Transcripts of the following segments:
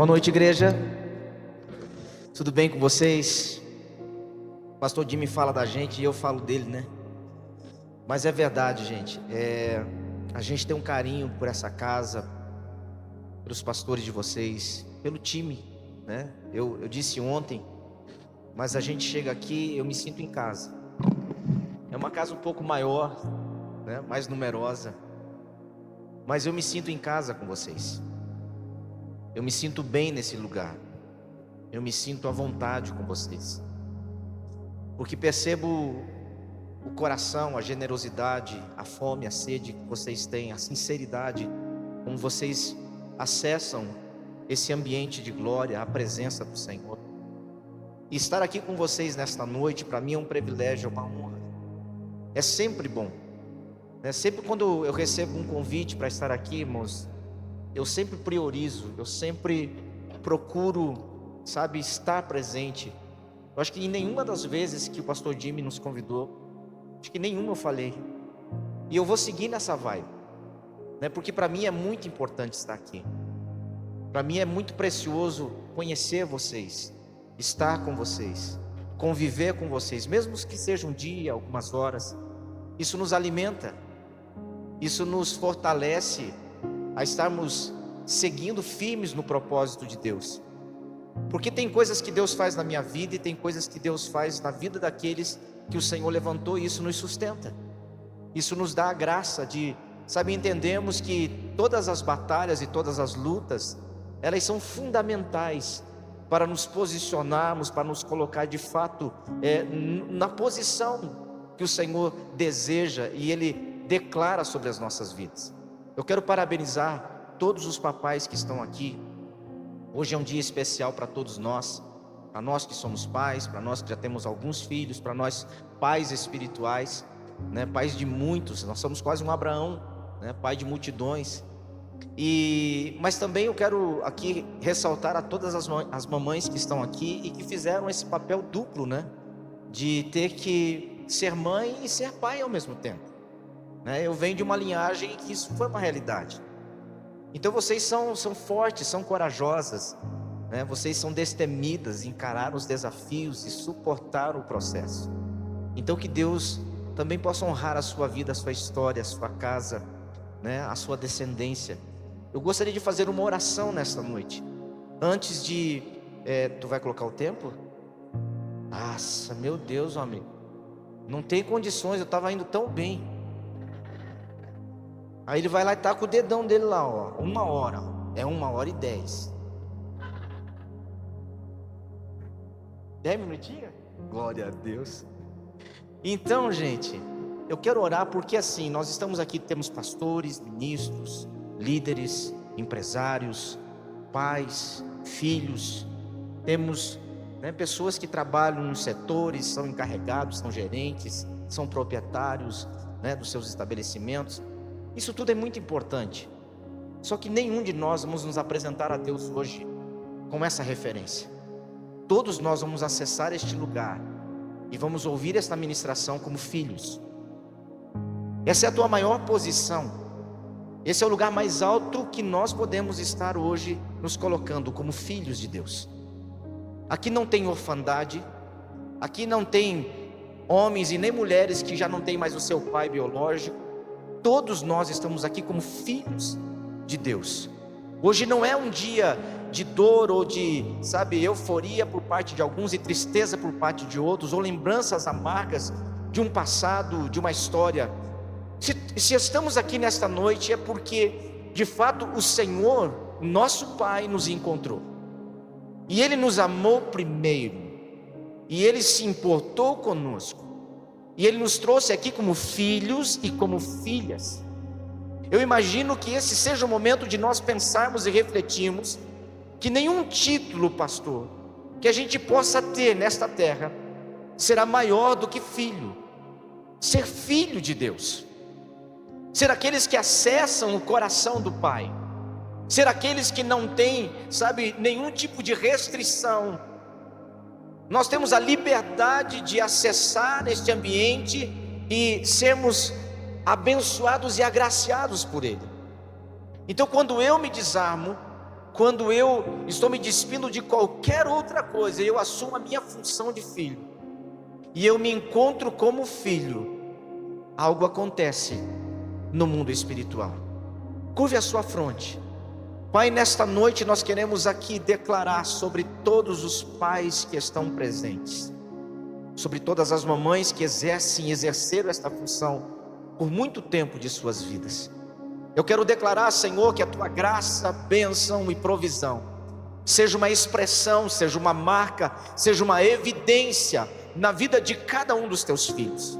Boa noite, igreja. Tudo bem com vocês? O pastor Jimmy fala da gente e eu falo dele, né? Mas é verdade, gente. A gente tem um carinho por essa casa, pelos pastores de vocês, pelo time, né? Eu disse ontem, mas a gente chega aqui, eu me sinto em casa. É uma casa um pouco maior, né? Mais numerosa, mas eu me sinto em casa com vocês. Eu me sinto bem nesse lugar. Eu me sinto à vontade com vocês, porque percebo o coração, a generosidade, a fome, a sede que vocês têm, a sinceridade, como vocês acessam esse ambiente de glória, a presença do Senhor. E estar aqui com vocês nesta noite, para mim é um privilégio, é uma honra. É sempre bom, né? Sempre quando eu recebo um convite para estar aqui, irmãos, eu sempre priorizo, eu sempre procuro, sabe, estar presente. Eu acho que em nenhuma das vezes que o pastor Jimmy nos convidou, acho que nenhuma eu falei. E eu vou seguir nessa vibe, né? Porque para mim é muito importante estar aqui. Para mim é muito precioso conhecer vocês, estar com vocês, conviver com vocês, mesmo que seja um dia, algumas horas. Isso nos alimenta, isso nos fortalece a estarmos seguindo firmes no propósito de Deus. Porque tem coisas que Deus faz na minha vida e tem coisas que Deus faz na vida daqueles que o Senhor levantou, e isso nos sustenta. Isso nos dá a graça de, sabe, entendemos que todas as batalhas e todas as lutas, elas são fundamentais para nos posicionarmos, para nos colocar de fato na posição que o Senhor deseja e Ele declara sobre as nossas vidas. Eu quero parabenizar todos os papais que estão aqui. Hoje é um dia especial para todos nós, para nós que somos pais, para nós que já temos alguns filhos, para nós pais espirituais, né? Pais de muitos, nós somos quase um Abraão, né? Pai de multidões. Mas também eu quero aqui ressaltar a todas as mamães que estão aqui e que fizeram esse papel duplo, né? De ter que ser mãe e ser pai ao mesmo tempo, né? Eu venho de uma linhagem que isso foi uma realidade. Então vocês são fortes, são corajosas, né? Vocês são destemidas, encararam os desafios e suportaram o processo. Então que Deus também possa honrar a sua vida, a sua história, a sua casa, né? A sua descendência. Eu gostaria de fazer uma oração nesta noite. Antes de... tu vai colocar o tempo? Nossa, meu Deus, homem. Não tem condições, eu estava indo tão bem. Aí ele vai lá e tá com o dedão dele lá, ó. 1 hora. É 1h10. 10 minutinhos? Glória a Deus. Então, gente, eu quero orar porque assim, nós estamos aqui, temos pastores, ministros, líderes, empresários, pais, filhos. Temos, né, pessoas que trabalham nos setores, são encarregados, são gerentes, são proprietários, né, dos seus estabelecimentos. Isso tudo é muito importante. Só que nenhum de nós vamos nos apresentar a Deus hoje com essa referência. Todos nós vamos acessar este lugar e vamos ouvir esta ministração como filhos. Essa é a tua maior posição. Esse é o lugar mais alto que nós podemos estar hoje, nos colocando como filhos de Deus. Aqui não tem orfandade, aqui não tem homens e nem mulheres que já não têm mais o seu pai biológico. Todos nós estamos aqui como filhos de Deus. Hoje não é um dia de dor ou de, sabe, euforia por parte de alguns e tristeza por parte de outros, ou lembranças amargas de um passado, de uma história. Se estamos aqui nesta noite é porque, de fato, o Senhor, nosso Pai, nos encontrou. E Ele nos amou primeiro. E Ele se importou conosco. E Ele nos trouxe aqui como filhos e como filhas. Eu imagino que esse seja o momento de nós pensarmos e refletirmos que nenhum título, pastor, que a gente possa ter nesta terra será maior do que filho. Ser filho de Deus, ser aqueles que acessam o coração do Pai, ser aqueles que não têm, sabe, nenhum tipo de restrição. Nós temos a liberdade de acessar este ambiente e sermos abençoados e agraciados por Ele. Então, quando eu me desarmo, quando eu estou me despindo de qualquer outra coisa, eu assumo a minha função de filho, e eu me encontro como filho, algo acontece no mundo espiritual. Curve a sua fronte. Pai, nesta noite nós queremos aqui declarar sobre todos os pais que estão presentes, sobre todas as mamães que exerceram esta função por muito tempo de suas vidas. Eu quero declarar, Senhor, que a tua graça, bênção e provisão seja uma expressão, seja uma marca, seja uma evidência na vida de cada um dos teus filhos.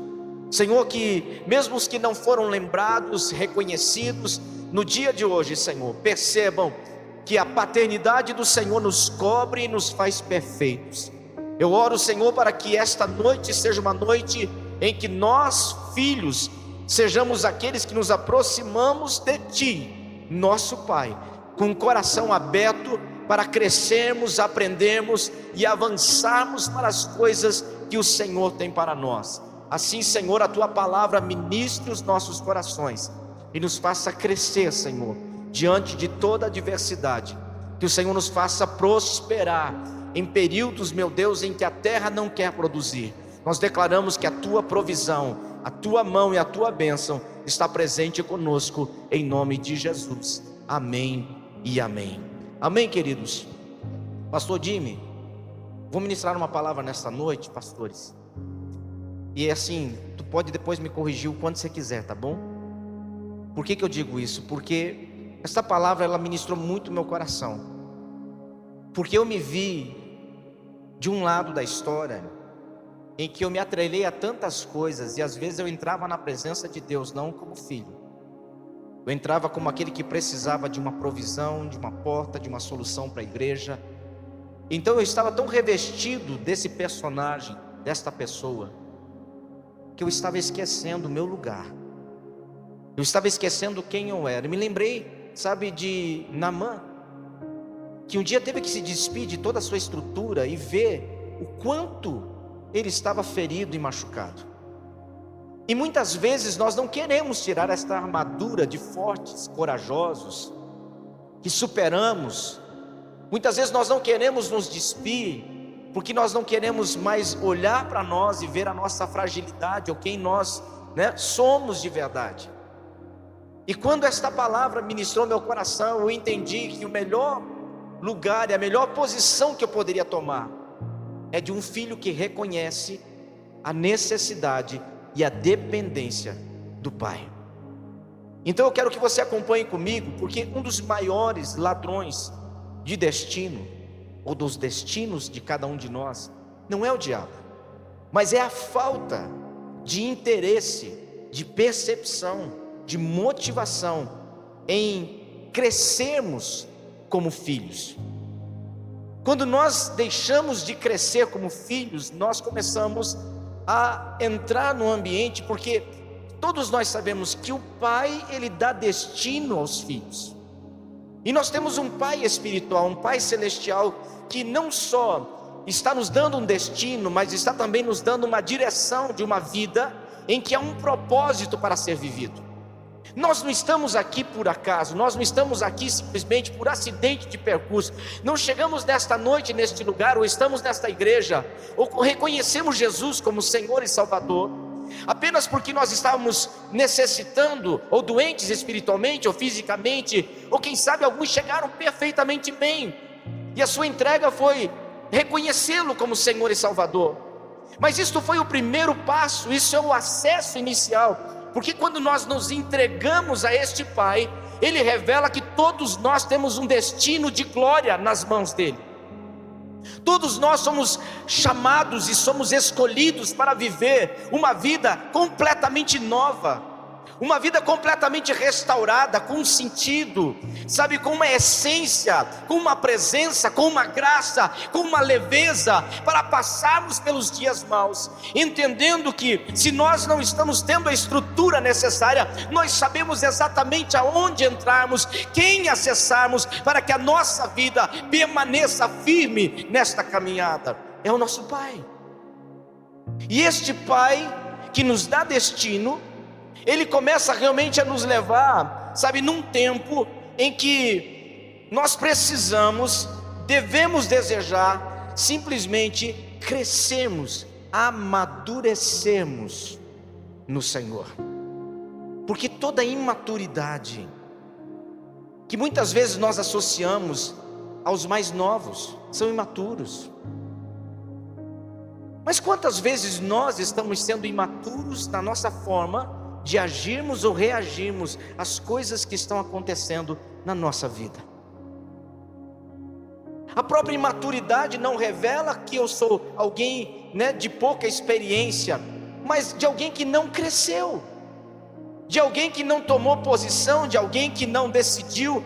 Senhor, que mesmo os que não foram lembrados, reconhecidos no dia de hoje, Senhor, percebam que a paternidade do Senhor nos cobre e nos faz perfeitos. Eu oro, Senhor, para que esta noite seja uma noite em que nós, filhos, sejamos aqueles que nos aproximamos de Ti, nosso Pai, com o coração aberto para crescermos, aprendermos e avançarmos para as coisas que o Senhor tem para nós. Assim, Senhor, a Tua palavra ministre os nossos corações e nos faça crescer, Senhor, diante de toda adversidade. Que o Senhor nos faça prosperar em períodos, meu Deus, em que a terra não quer produzir. Nós declaramos que a Tua provisão, a Tua mão e a Tua bênção está presente conosco, em nome de Jesus. Amém e amém. Amém, queridos. Pastor Jimmy, vou ministrar uma palavra nesta noite, pastores. E assim, tu pode depois me corrigir o quanto você quiser, tá bom? Por que eu digo isso? Porque esta palavra, ela ministrou muito o meu coração. Porque eu me vi de um lado da história em que eu me atrelei a tantas coisas, e às vezes eu entrava na presença de Deus não como filho, eu entrava como aquele que precisava de uma provisão, de uma porta, de uma solução para a igreja. Então eu estava tão revestido desse personagem, desta pessoa, que eu estava esquecendo o meu lugar, eu estava esquecendo quem eu era. Me lembrei, sabe, de Naamã, que um dia teve que se despedir de toda a sua estrutura e ver o quanto ele estava ferido e machucado. E muitas vezes nós não queremos tirar esta armadura de fortes, corajosos, que superamos. Muitas vezes nós não queremos nos despir, porque nós não queremos mais olhar para nós e ver a nossa fragilidade, ou quem nós somos de verdade. E quando esta palavra ministrou meu coração, eu entendi que o melhor lugar e a melhor posição que eu poderia tomar é de um filho que reconhece a necessidade e a dependência do pai. Então eu quero que você acompanhe comigo, porque um dos maiores ladrões de destino, ou dos destinos de cada um de nós, não é o diabo, mas é a falta de interesse, de percepção, de motivação em crescermos como filhos. Quando nós deixamos de crescer como filhos, nós começamos a entrar no ambiente, porque todos nós sabemos que o pai, ele dá destino aos filhos. E nós temos um pai espiritual, um pai celestial, que não só está nos dando um destino, mas está também nos dando uma direção de uma vida em que há um propósito para ser vivido. Nós não estamos aqui por acaso, nós não estamos aqui simplesmente por acidente de percurso. Não chegamos nesta noite neste lugar, ou estamos nesta igreja, ou reconhecemos Jesus como Senhor e Salvador, apenas porque nós estávamos necessitando, ou doentes espiritualmente ou fisicamente, ou quem sabe alguns chegaram perfeitamente bem, e a sua entrega foi reconhecê-lo como Senhor e Salvador. Mas isto foi o primeiro passo, isso é o acesso inicial. Porque quando nós nos entregamos a este Pai, Ele revela que todos nós temos um destino de glória nas mãos dEle. Todos nós somos chamados e somos escolhidos para viver uma vida completamente nova, uma vida completamente restaurada, com um sentido, sabe, com uma essência, com uma presença, com uma graça, com uma leveza, para passarmos pelos dias maus, entendendo que se nós não estamos tendo a estrutura necessária, nós sabemos exatamente aonde entrarmos, quem acessarmos, para que a nossa vida permaneça firme nesta caminhada. É o nosso Pai. E este Pai que nos dá destino, Ele começa realmente a nos levar, sabe, num tempo em que nós devemos desejar simplesmente crescermos, amadurecermos no Senhor. Porque toda imaturidade que muitas vezes nós associamos aos mais novos são imaturos. Mas quantas vezes nós estamos sendo imaturos na nossa forma de agirmos ou reagirmos às coisas que estão acontecendo na nossa vida? A própria imaturidade não revela que eu sou alguém, de pouca experiência, mas de alguém que não cresceu, de alguém que não tomou posição, de alguém que não decidiu,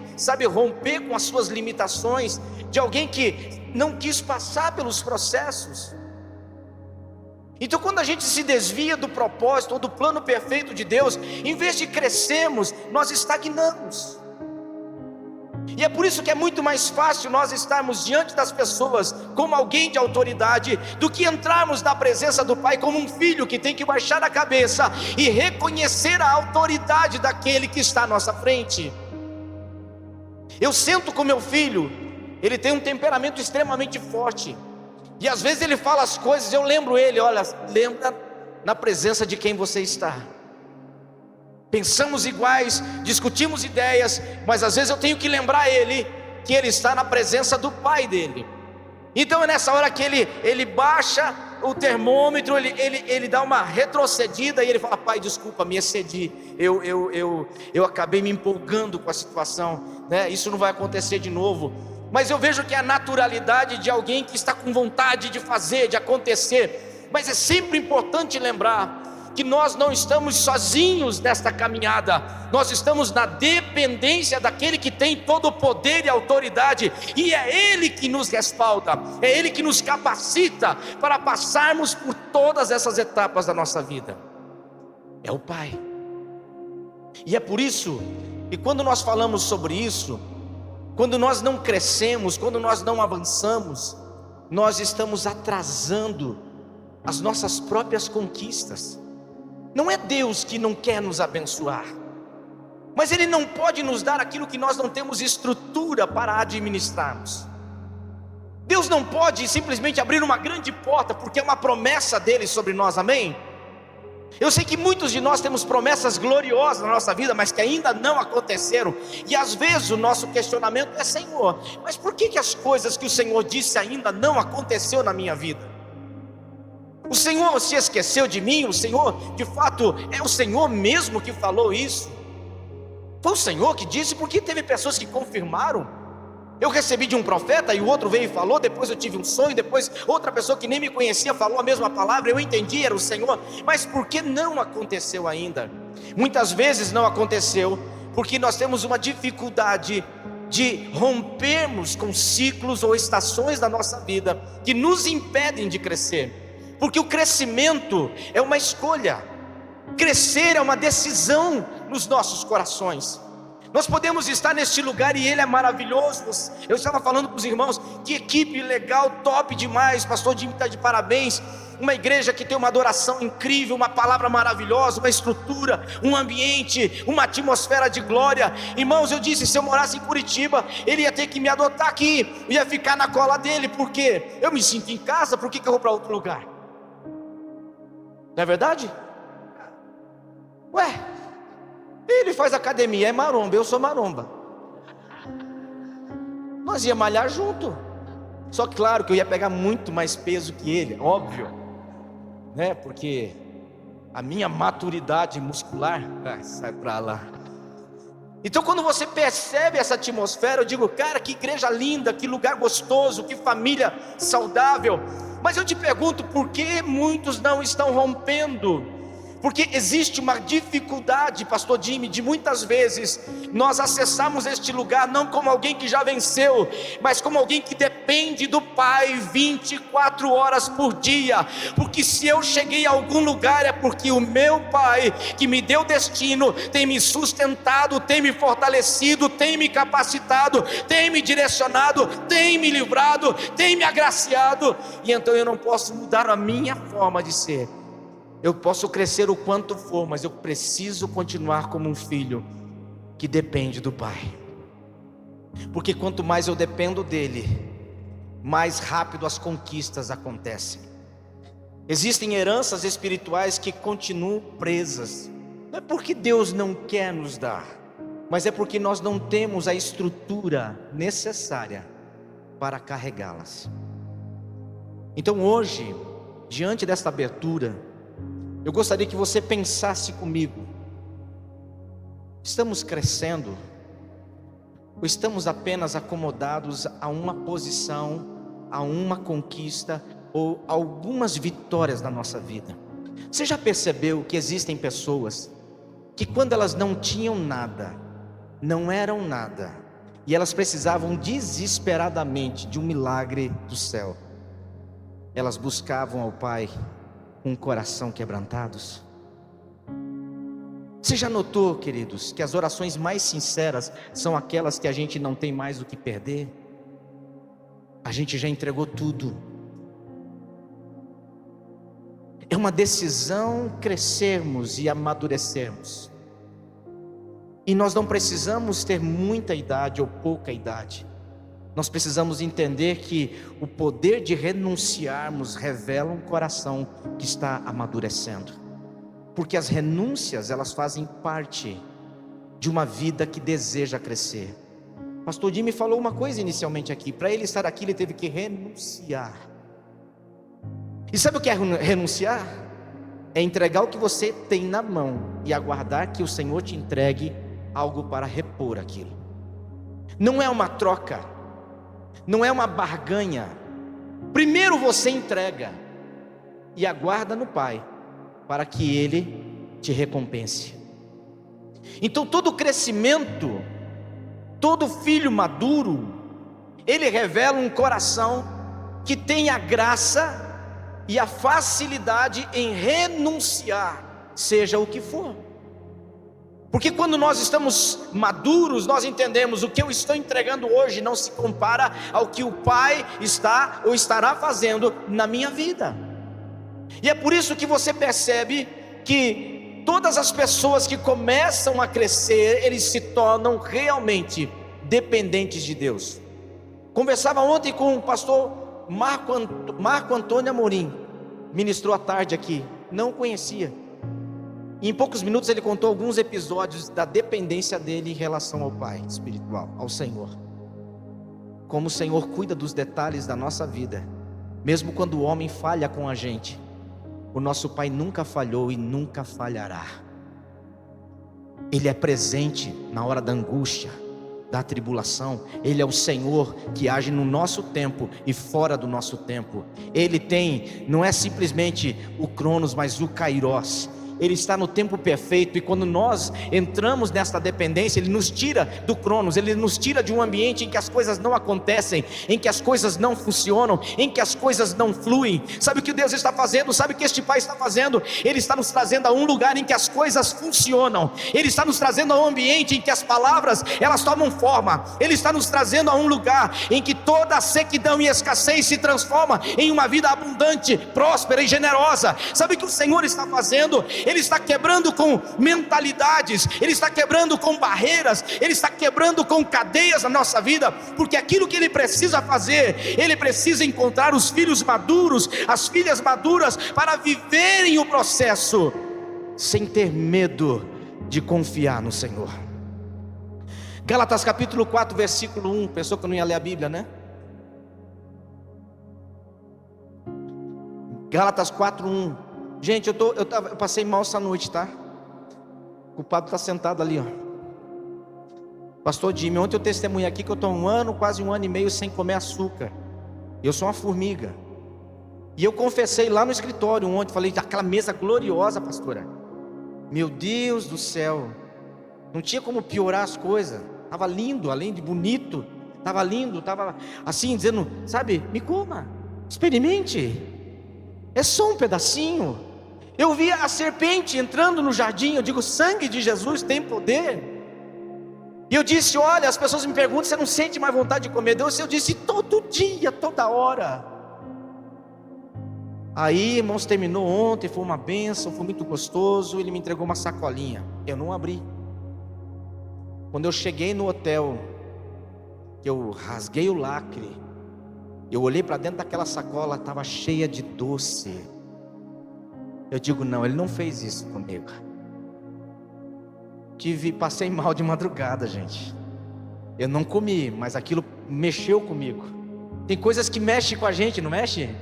romper com as suas limitações, de alguém que não quis passar pelos processos. Então, quando a gente se desvia do propósito ou do plano perfeito de Deus, em vez de crescermos, nós estagnamos. E é por isso que é muito mais fácil nós estarmos diante das pessoas como alguém de autoridade, do que entrarmos na presença do Pai como um filho que tem que baixar a cabeça e reconhecer a autoridade daquele que está à nossa frente. Eu sento com meu filho, ele tem um temperamento extremamente forte, e às vezes ele fala as coisas, eu lembro ele, olha, lembra na presença de quem você está. Pensamos iguais, discutimos ideias, mas às vezes eu tenho que lembrar ele que ele está na presença do Pai dele. Então é nessa hora que ele baixa o termômetro, ele dá uma retrocedida e ele fala: Pai, desculpa, me excedi, eu acabei me empolgando com a situação, isso não vai acontecer de novo. Mas eu vejo que é a naturalidade de alguém que está com vontade de fazer, de acontecer. Mas é sempre importante lembrar que nós não estamos sozinhos nesta caminhada, nós estamos na dependência daquele que tem todo o poder e autoridade, e é Ele que nos respalda, é Ele que nos capacita para passarmos por todas essas etapas da nossa vida, é o Pai. E é por isso que quando nós falamos sobre isso, quando nós não crescemos, quando nós não avançamos, nós estamos atrasando as nossas próprias conquistas. Não é Deus que não quer nos abençoar, mas Ele não pode nos dar aquilo que nós não temos estrutura para administrarmos. Deus não pode simplesmente abrir uma grande porta, porque é uma promessa dEle sobre nós, amém? Eu sei que muitos de nós temos promessas gloriosas na nossa vida, mas que ainda não aconteceram, e às vezes o nosso questionamento é: Senhor, mas por que as coisas que o Senhor disse ainda não aconteceu na minha vida? O Senhor se esqueceu de mim? O Senhor, de fato, é o Senhor mesmo que falou isso? Foi o Senhor que disse? Porque teve pessoas que confirmaram. Eu recebi de um profeta e o outro veio e falou, depois eu tive um sonho, depois outra pessoa que nem me conhecia falou a mesma palavra, eu entendi, era o Senhor. Mas por que não aconteceu ainda? Muitas vezes não aconteceu porque nós temos uma dificuldade de rompermos com ciclos ou estações da nossa vida que nos impedem de crescer. Porque o crescimento é uma escolha, crescer é uma decisão nos nossos corações. Nós podemos estar neste lugar e ele é maravilhoso. Eu estava falando com os irmãos, que equipe legal, top demais, pastor Jimmy está de parabéns. Uma igreja que tem uma adoração incrível, uma palavra maravilhosa, uma estrutura, um ambiente, uma atmosfera de glória. Irmãos, eu disse, se eu morasse em Curitiba, ele ia ter que me adotar aqui, ia ficar na cola dele, porque eu me sinto em casa, por que eu vou para outro lugar? Não é verdade? Ué, ele faz academia, é maromba, eu sou maromba. Nós ia malhar junto. Só que claro que eu ia pegar muito mais peso que ele, óbvio, porque a minha maturidade muscular, sai pra lá. Então quando você percebe essa atmosfera, eu digo, cara, que igreja linda, que lugar gostoso, que família saudável. Mas eu te pergunto, por que muitos não estão rompendo? Porque existe uma dificuldade, pastor Jimmy, de muitas vezes nós acessarmos este lugar não como alguém que já venceu, mas como alguém que depende do Pai 24 horas por dia. Porque se eu cheguei a algum lugar é porque o meu Pai, que me deu destino, tem me sustentado, tem me fortalecido, tem me capacitado, tem me direcionado, tem me livrado, tem me agraciado. E então eu não posso mudar a minha forma de ser. Eu posso crescer o quanto for, mas eu preciso continuar como um filho que depende do Pai. Porque quanto mais eu dependo dele, mais rápido as conquistas acontecem. Existem heranças espirituais que continuam presas. Não é porque Deus não quer nos dar, mas é porque nós não temos a estrutura necessária para carregá-las. Então hoje, diante desta abertura, eu gostaria que você pensasse comigo: estamos crescendo? Ou estamos apenas acomodados a uma posição, a uma conquista ou algumas vitórias na nossa vida? Você já percebeu que existem pessoas que quando elas não tinham nada, não eram nada, e elas precisavam desesperadamente de um milagre do céu, elas buscavam ao Pai com o coração quebrantados? Você já notou, queridos, que as orações mais sinceras são aquelas que a gente não tem mais o que perder? A gente já entregou tudo. É uma decisão crescermos e amadurecermos. E nós não precisamos ter muita idade ou pouca idade. Nós precisamos entender que o poder de renunciarmos revela um coração que está amadurecendo. Porque as renúncias, elas fazem parte de uma vida que deseja crescer. Pastor Jimmy falou uma coisa inicialmente aqui: para ele estar aqui, ele teve que renunciar. E sabe o que é renunciar? É entregar o que você tem na mão e aguardar que o Senhor te entregue algo para repor aquilo. Não é uma troca, não é uma barganha. Primeiro você entrega e aguarda no Pai para que Ele te recompense. Então todo crescimento, todo filho maduro, ele revela um coração que tem a graça e a facilidade em renunciar, seja o que for. Porque quando nós estamos maduros, nós entendemos: o que eu estou entregando hoje não se compara ao que o Pai está ou estará fazendo na minha vida. E é por isso que você percebe que todas as pessoas que começam a crescer, eles se tornam realmente dependentes de Deus. Conversava ontem com o pastor Marco Antônio Amorim, ministrou à tarde aqui, não conhecia. E em poucos minutos ele contou alguns episódios da dependência dele em relação ao Pai espiritual, ao Senhor. Como o Senhor cuida dos detalhes da nossa vida, mesmo quando o homem falha com a gente. O nosso Pai nunca falhou e nunca falhará. Ele é presente na hora da angústia, da tribulação. Ele é o Senhor que age no nosso tempo e fora do nosso tempo. Ele tem, não é simplesmente o Cronos, mas o Kairos. Ele está no tempo perfeito, e quando nós entramos nesta dependência, Ele nos tira do Cronos, Ele nos tira de um ambiente em que as coisas não acontecem, em que as coisas não funcionam, em que as coisas não fluem. Sabe o que Deus está fazendo? Sabe o que este Pai está fazendo? Ele está nos trazendo a um lugar em que as coisas funcionam. Ele está nos trazendo a um ambiente em que as palavras, elas tomam forma. Ele está nos trazendo a um lugar em que toda a sequidão e escassez se transforma em uma vida abundante, próspera e generosa. Sabe o que o Senhor está fazendo? Ele está quebrando com mentalidades, Ele está quebrando com barreiras, Ele está quebrando com cadeias na nossa vida, porque aquilo que Ele precisa fazer, Ele precisa encontrar os filhos maduros, as filhas maduras, para viverem o processo, sem ter medo de confiar no Senhor. Gálatas capítulo 4, versículo 1, pensou que eu não ia ler a Bíblia, né? Gálatas 4, 1. Gente, eu passei mal essa noite, tá? O culpado está sentado ali, ó. Pastor Jimmy, ontem eu testemunhei aqui que eu estou quase um ano e meio sem comer açúcar. Eu sou uma formiga. E eu confessei lá no escritório ontem, falei daquela mesa gloriosa, pastora. Meu Deus do céu, não tinha como piorar as coisas. Estava lindo, além de bonito. Estava lindo, estava assim, dizendo, sabe, me coma, experimente. É só um pedacinho. Eu vi a serpente entrando no jardim. Eu digo, o sangue de Jesus tem poder. E eu disse, olha, as pessoas me perguntam, você não sente mais vontade de comer doce? Eu disse, todo dia, toda hora. Aí, irmãos, terminou ontem, foi uma bênção, foi muito gostoso. Ele me entregou uma sacolinha, eu não abri. Quando eu cheguei no hotel, que eu rasguei o lacre, eu olhei para dentro daquela sacola, estava cheia de doce. Eu digo, não, ele não fez isso comigo. Passei mal de madrugada, gente. Eu não comi, mas aquilo mexeu comigo. Tem coisas que mexem com a gente, não mexe?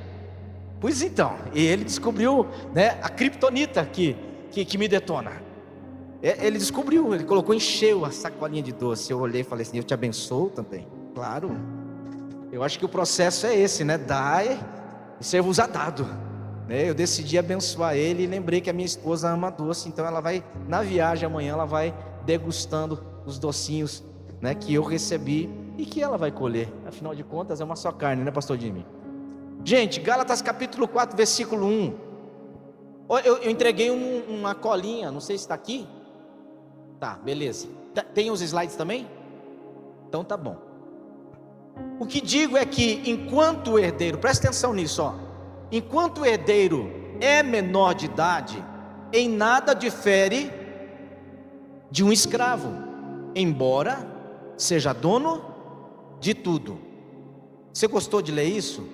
Pois então, e ele descobriu, né, a criptonita que me detona. Ele descobriu, ele colocou, encheu a sacolinha de doce. Eu olhei e falei assim, eu te abençoo também. Claro. Eu acho que o processo é esse, né? Dai e ser-vos-á dado. Eu decidi abençoar ele e lembrei que a minha esposa ama doce. Então ela vai, na viagem amanhã, ela vai degustando os docinhos, né, que eu recebi e que ela vai colher. Afinal de contas é uma só carne, né, pastor Jimmy? Gente, Gálatas capítulo 4, versículo 1. Eu entreguei uma colinha, não sei se está aqui. Tá, beleza. Tem os slides também? Então tá bom. O que digo é que enquanto o herdeiro, presta atenção nisso, ó. Enquanto o herdeiro é menor de idade, em nada difere de um escravo, embora seja dono de tudo. Você gostou de ler isso?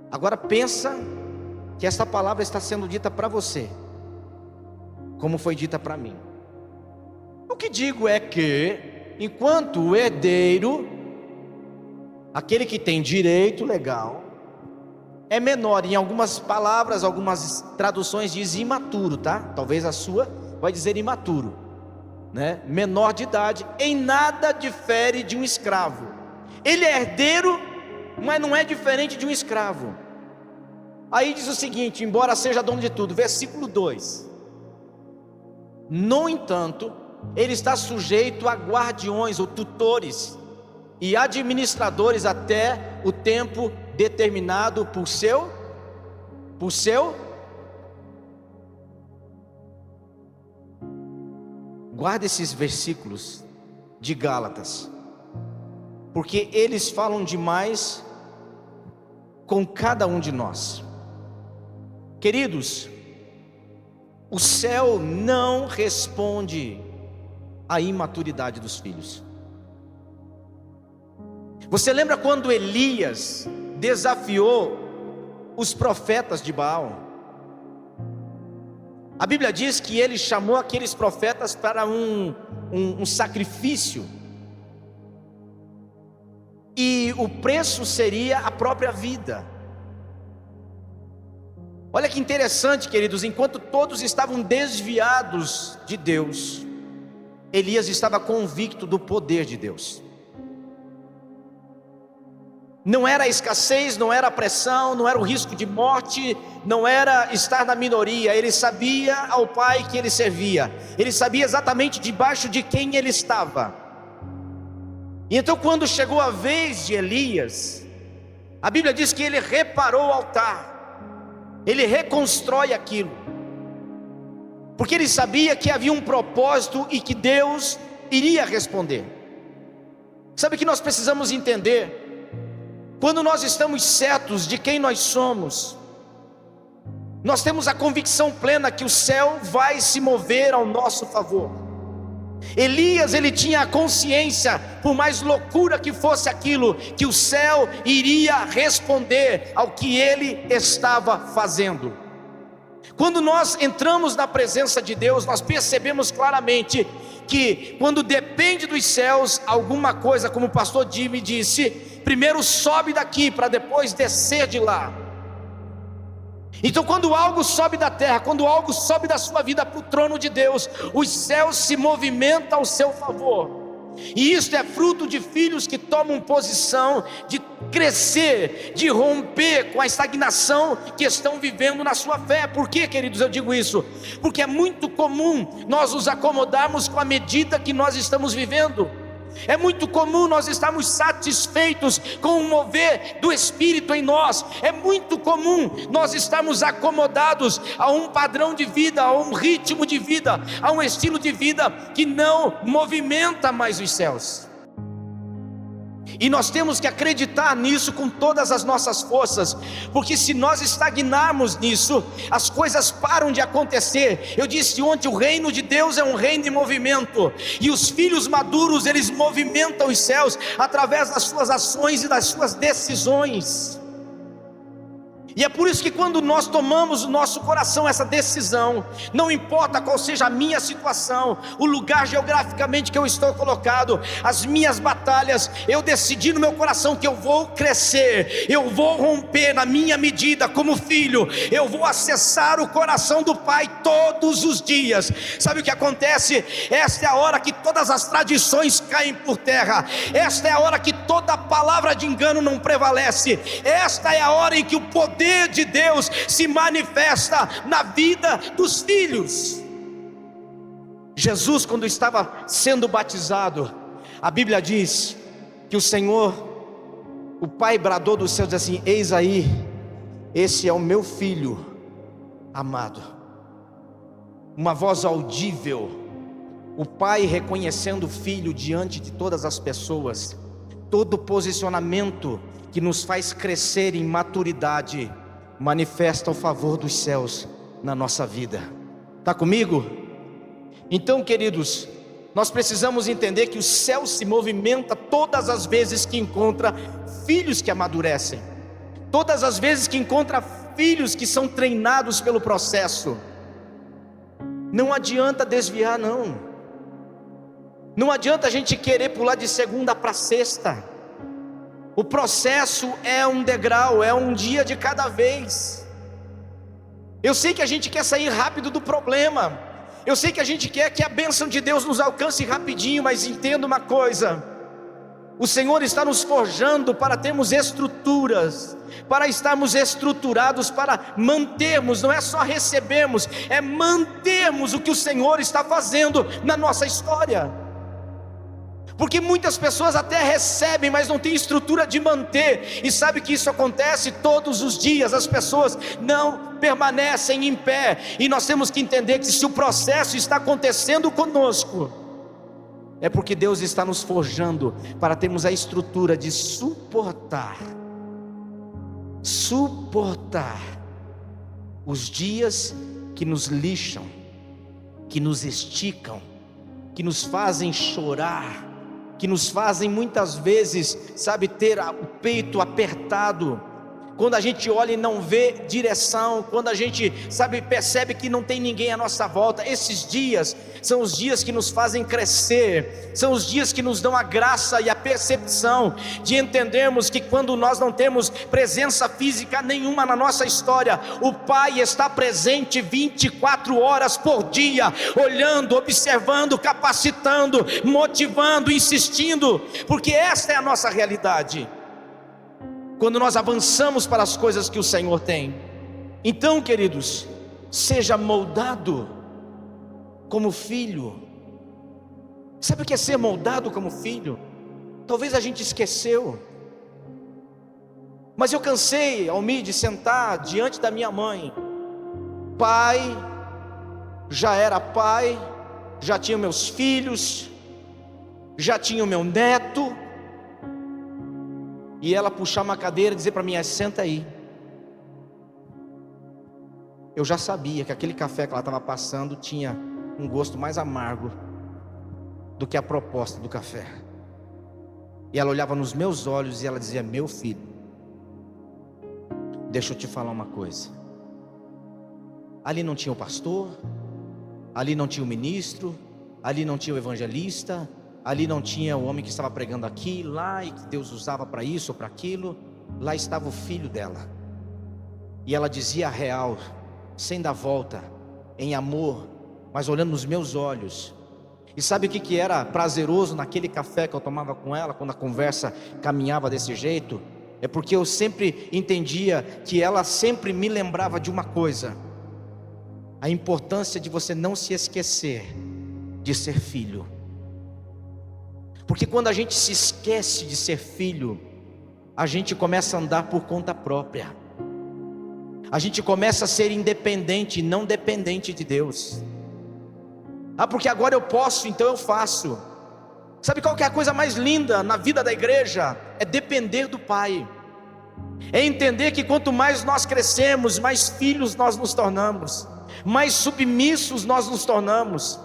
Agora pensa que essa palavra está sendo dita para você, como foi dita para mim. O que digo é que, enquanto o herdeiro, aquele que tem direito legal, é menor, em algumas palavras, algumas traduções diz imaturo, tá? Talvez a sua vai dizer imaturo, né? Menor de idade, em nada difere de um escravo. Ele é herdeiro, mas não é diferente de um escravo. Aí diz o seguinte, embora seja dono de tudo, versículo 2. No entanto, ele está sujeito a guardiões ou tutores e administradores até o tempo determinado por seu. Guarda esses versículos de Gálatas, porque eles falam demais com cada um de nós. Queridos, o céu não responde à imaturidade dos filhos. Você lembra quando Elias desafiou os profetas de Baal? A Bíblia diz que ele chamou aqueles profetas para um sacrifício, e o preço seria a própria vida. Olha que interessante, queridos, enquanto todos estavam desviados de Deus, Elias estava convicto do poder de Deus. Não era a escassez, não era a pressão, não era o risco de morte, não era estar na minoria. Ele sabia ao Pai que ele servia, ele sabia exatamente debaixo de quem ele estava. E então quando chegou a vez de Elias, a Bíblia diz que ele reparou o altar, ele reconstrói aquilo, porque ele sabia que havia um propósito e que Deus iria responder. Sabe que nós precisamos entender? Quando nós estamos certos de quem nós somos, nós temos a convicção plena que o céu vai se mover ao nosso favor. Elias, ele tinha a consciência, por mais loucura que fosse aquilo, que o céu iria responder ao que ele estava fazendo. Quando nós entramos na presença de Deus, nós percebemos claramente que quando depende dos céus, alguma coisa, como o pastor Jimmy disse, primeiro sobe daqui para depois descer de lá. Então quando algo sobe da terra, quando algo sobe da sua vida para o trono de Deus, os céus se movimentam ao seu favor. E isso é fruto de filhos que tomam posição de crescer, de romper com a estagnação que estão vivendo na sua fé. Por que, queridos, eu digo isso? Porque é muito comum nós nos acomodarmos com a medida que nós estamos vivendo. É muito comum nós estarmos satisfeitos com o mover do Espírito em nós. É muito comum nós estarmos acomodados a um padrão de vida, a um ritmo de vida, a um estilo de vida que não movimenta mais os céus. E nós temos que acreditar nisso com todas as nossas forças, porque se nós estagnarmos nisso, as coisas param de acontecer. Eu disse ontem, o reino de Deus é um reino em movimento, e os filhos maduros, eles movimentam os céus através das suas ações e das suas decisões. E é por isso que quando nós tomamos no nosso coração essa decisão, não importa qual seja a minha situação, o lugar geograficamente que eu estou colocado, as minhas batalhas, eu decidi no meu coração que eu vou crescer, eu vou romper na minha medida como filho, eu vou acessar o coração do Pai todos os dias. Sabe o que acontece? Esta é a hora que todas as tradições caem por terra, esta é a hora que toda palavra de engano não prevalece, esta é a hora em que o poder de Deus se manifesta na vida dos filhos. Jesus, quando estava sendo batizado, a Bíblia diz que o Senhor, o Pai bradou dos céus, diz assim: eis aí, esse é o meu filho amado. Uma voz audível, o Pai reconhecendo o Filho diante de todas as pessoas. Todo posicionamento que nos faz crescer em maturidade manifesta o favor dos céus na nossa vida. Está comigo? Então, queridos, nós precisamos entender que o céu se movimenta todas as vezes que encontra filhos que amadurecem, todas as vezes que encontra filhos que são treinados pelo processo. Não adianta desviar, não adianta a gente querer pular de segunda para sexta. O processo é um degrau, é um dia de cada vez. Eu sei que a gente quer sair rápido do problema, eu sei que a gente quer que a bênção de Deus nos alcance rapidinho, mas entenda uma coisa: o Senhor está nos forjando para termos estruturas, para estarmos estruturados, para mantermos, não é só recebermos, é mantermos o que o Senhor está fazendo na nossa história. Porque muitas pessoas até recebem, mas não têm estrutura de manter. E sabe que isso acontece todos os dias. As pessoas não permanecem em pé. E nós temos que entender que se o processo está acontecendo conosco, é porque Deus está nos forjando para termos a estrutura de suportar os dias que nos lixam, que nos esticam, que nos fazem chorar, que nos fazem muitas vezes, ter o peito apertado, quando a gente olha e não vê direção, quando a gente, percebe que não tem ninguém à nossa volta. Esses dias são os dias que nos fazem crescer, são os dias que nos dão a graça e a percepção de entendermos que quando nós não temos presença física nenhuma na nossa história, o Pai está presente 24 horas por dia, olhando, observando, capacitando, motivando, insistindo, porque esta é a nossa realidade. Quando nós avançamos para as coisas que o Senhor tem. Então, queridos, seja moldado como filho. Sabe o que é ser moldado como filho? Talvez a gente esqueceu, mas eu cansei, Almir, de sentar diante da minha mãe. Pai, já era pai, já tinha meus filhos, já tinha o meu neto, e ela puxar uma cadeira e dizer para mim: senta aí. Eu já sabia que aquele café que ela estava passando tinha um gosto mais amargo do que a proposta do café. E ela olhava nos meus olhos e ela dizia: meu filho, deixa eu te falar uma coisa. Ali não tinha o pastor, ali não tinha o ministro, ali não tinha o evangelista, ali não tinha o homem que estava pregando aqui, lá, e que Deus usava para isso ou para aquilo. Lá estava o filho dela. E ela dizia a real, sem dar volta, em amor, mas olhando nos meus olhos. E sabe o que era prazeroso naquele café que eu tomava com ela, quando a conversa caminhava desse jeito? É porque eu sempre entendia que ela sempre me lembrava de uma coisa: a importância de você não se esquecer de ser filho. Porque quando a gente se esquece de ser filho, a gente começa a andar por conta própria, a gente começa a ser independente e não dependente de Deus. Porque agora eu posso, então eu faço. Sabe qual que é a coisa mais linda na vida da igreja? É depender do Pai. É entender que quanto mais nós crescemos, mais filhos nós nos tornamos, mais submissos nós nos tornamos.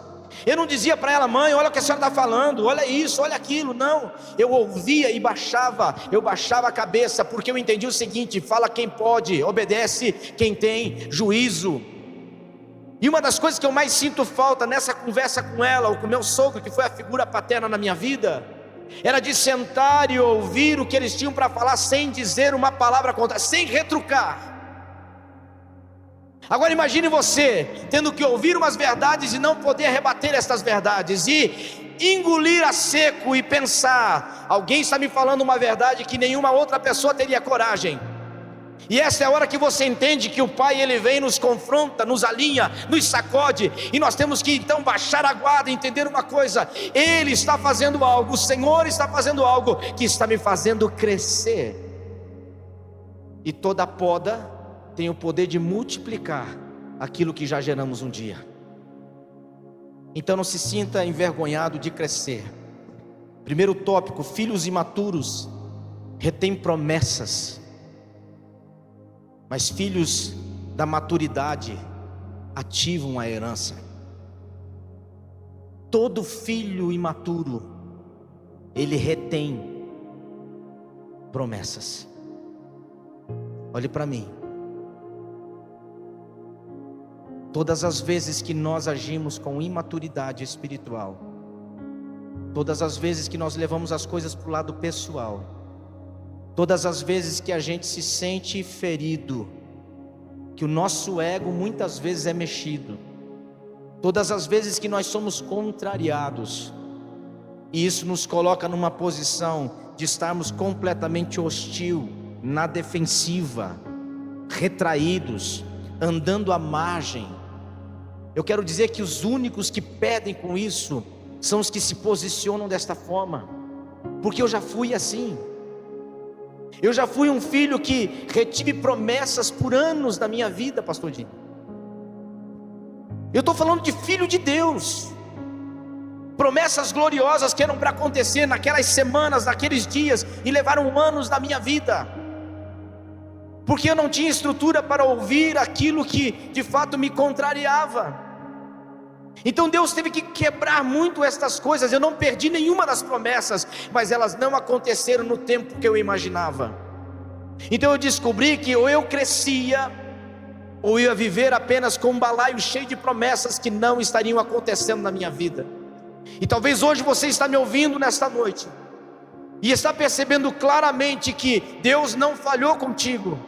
Eu não dizia para ela: mãe, olha o que a senhora está falando, olha isso, olha aquilo. Não, eu ouvia e eu baixava a cabeça, porque eu entendi o seguinte: fala quem pode, obedece quem tem juízo. E uma das coisas que eu mais sinto falta nessa conversa com ela, ou com meu sogro, que foi a figura paterna na minha vida, era de sentar e ouvir o que eles tinham para falar, sem dizer uma palavra contra, sem retrucar. Agora imagine você tendo que ouvir umas verdades e não poder rebater essas verdades, e engolir a seco e pensar: alguém está me falando uma verdade que nenhuma outra pessoa teria coragem. E essa é a hora que você entende que o Pai, Ele vem, nos confronta, nos alinha, nos sacode, e nós temos que então baixar a guarda e entender uma coisa: Ele está fazendo algo, o Senhor está fazendo algo que está me fazendo crescer. E toda poda tem o poder de multiplicar aquilo que já geramos um dia. Então não se sinta envergonhado de crescer. Primeiro tópico: filhos imaturos retêm promessas, mas filhos da maturidade ativam a herança. Todo filho imaturo, ele retém promessas. Olhe para mim. Todas as vezes que nós agimos com imaturidade espiritual, todas as vezes que nós levamos as coisas para o lado pessoal, todas as vezes que a gente se sente ferido, que o nosso ego muitas vezes é mexido, todas as vezes que nós somos contrariados, e isso nos coloca numa posição de estarmos completamente hostil, na defensiva, retraídos, andando à margem. Eu quero dizer que os únicos que perdem com isso são os que se posicionam desta forma, porque eu já fui assim. Eu já fui um filho que retive promessas por anos da minha vida, pastor Dinho. Eu estou falando de filho de Deus, promessas gloriosas que eram para acontecer naquelas semanas, naqueles dias, e levaram anos da minha vida, porque eu não tinha estrutura para ouvir aquilo que de fato me contrariava. Então Deus teve que quebrar muito estas coisas. Eu não perdi nenhuma das promessas, mas elas não aconteceram no tempo que eu imaginava. Então eu descobri que ou eu crescia, ou eu ia viver apenas com um balaio cheio de promessas que não estariam acontecendo na minha vida. E talvez hoje você está me ouvindo nesta noite e está percebendo claramente que Deus não falhou contigo.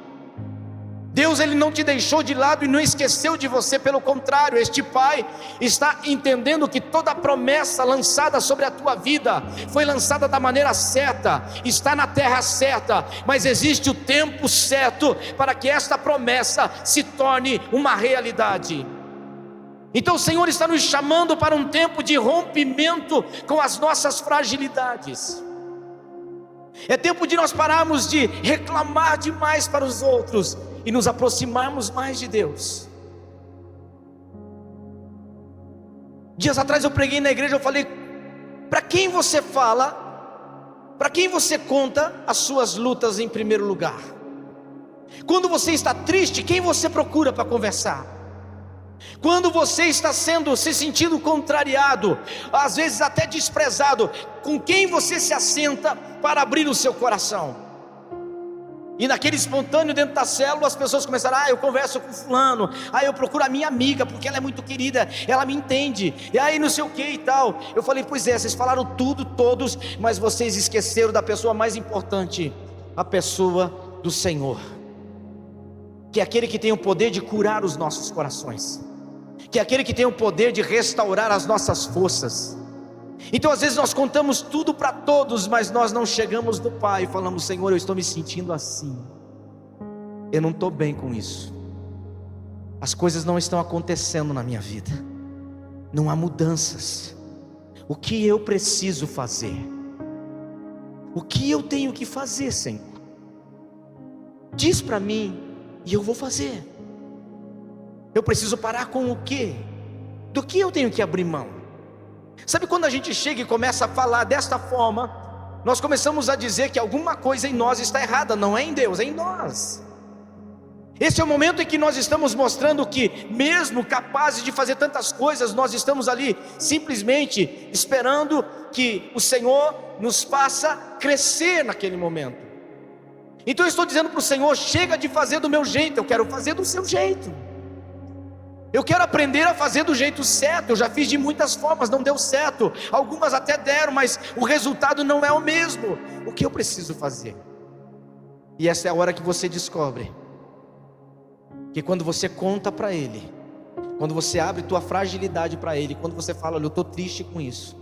Deus, Ele não te deixou de lado e não esqueceu de você. Pelo contrário, este Pai está entendendo que toda promessa lançada sobre a tua vida foi lançada da maneira certa, está na terra certa, mas existe o tempo certo para que esta promessa se torne uma realidade. Então o Senhor está nos chamando para um tempo de rompimento com as nossas fragilidades. É tempo de nós pararmos de reclamar demais para os outros e nos aproximarmos mais de Deus. Dias atrás eu preguei na igreja, eu falei: para quem você fala, para quem você conta as suas lutas em primeiro lugar? Quando você está triste, quem você procura para conversar? Quando você está se sentindo contrariado, às vezes até desprezado, com quem você se assenta para abrir o seu coração? E naquele espontâneo dentro da célula, as pessoas começaram: eu converso com fulano, eu procuro a minha amiga, porque ela é muito querida, ela me entende, e aí não sei o que e tal. Eu falei: pois é, vocês falaram tudo, todos, mas vocês esqueceram da pessoa mais importante, a pessoa do Senhor, que é aquele que tem o poder de curar os nossos corações, que é aquele que tem o poder de restaurar as nossas forças. Então às vezes nós contamos tudo para todos, mas nós não chegamos no Pai e falamos: Senhor, eu estou me sentindo assim, eu não estou bem com isso, as coisas não estão acontecendo na minha vida, não há mudanças. O que eu preciso fazer? O que eu tenho que fazer, Senhor? Diz para mim e eu vou fazer. Eu preciso parar com o quê? Do que eu tenho que abrir mão? Sabe quando a gente chega e começa a falar desta forma, nós começamos a dizer que alguma coisa em nós está errada. Não é em Deus, é em nós. Esse é o momento em que nós estamos mostrando que, mesmo capazes de fazer tantas coisas, nós estamos ali simplesmente esperando que o Senhor nos faça crescer naquele momento. Então eu estou dizendo para o Senhor: chega de fazer do meu jeito, eu quero fazer do seu jeito. Eu quero aprender a fazer do jeito certo. Eu já fiz de muitas formas, não deu certo. Algumas até deram, mas o resultado não é o mesmo. O que eu preciso fazer? E essa é a hora que você descobre que quando você conta para Ele, quando você abre tua fragilidade para Ele, quando você fala: olha, eu estou triste com isso,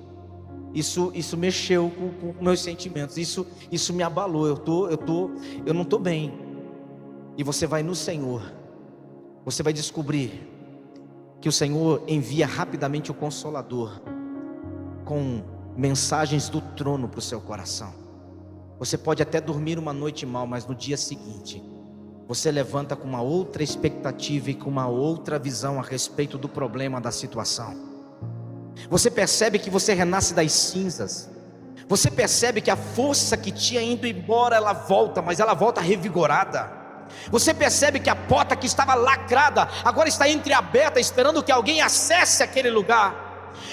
isso mexeu com meus sentimentos, isso me abalou, eu não estou bem. E você vai no Senhor, você vai descobrir que o Senhor envia rapidamente o Consolador, com mensagens do trono para o seu coração. Você pode até dormir uma noite mal, mas no dia seguinte você levanta com uma outra expectativa e com uma outra visão a respeito do problema, da situação. Você percebe que você renasce das cinzas. Você percebe que a força que tinha ido embora, ela volta, mas ela volta revigorada. Você percebe que a porta que estava lacrada agora está entreaberta, esperando que alguém acesse aquele lugar.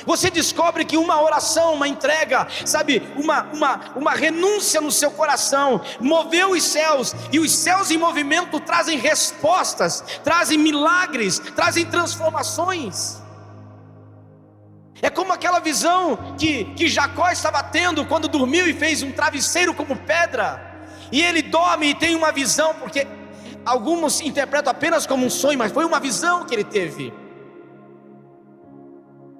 Você descobre que uma oração, uma entrega, sabe, uma renúncia no seu coração moveu os céus, e os céus em movimento trazem respostas, trazem milagres, trazem transformações. É como aquela visão que Jacó estava tendo quando dormiu e fez um travesseiro como pedra, e ele dorme e tem uma visão, porque alguns interpretam apenas como um sonho, mas foi uma visão que ele teve.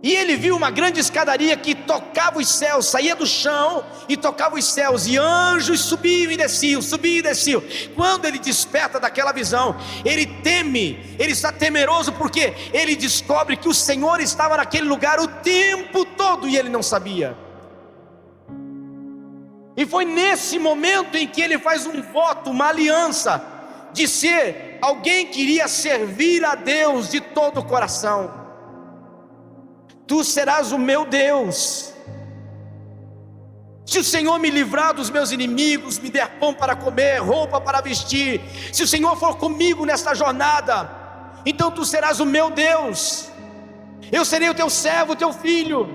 E ele viu uma grande escadaria que tocava os céus, saía do chão e tocava os céus, e anjos subiam e desciam, subiam e desciam. Quando ele desperta daquela visão, ele teme, ele está temeroso, porque ele descobre que o Senhor estava naquele lugar o tempo todo e ele não sabia. E foi nesse momento em que ele faz um voto, uma aliança, de ser alguém que iria servir a Deus de todo o coração. Tu serás o meu Deus. Se o Senhor me livrar dos meus inimigos, me der pão para comer, roupa para vestir, se o Senhor for comigo nesta jornada, então tu serás o meu Deus. Eu serei o teu servo, o teu filho.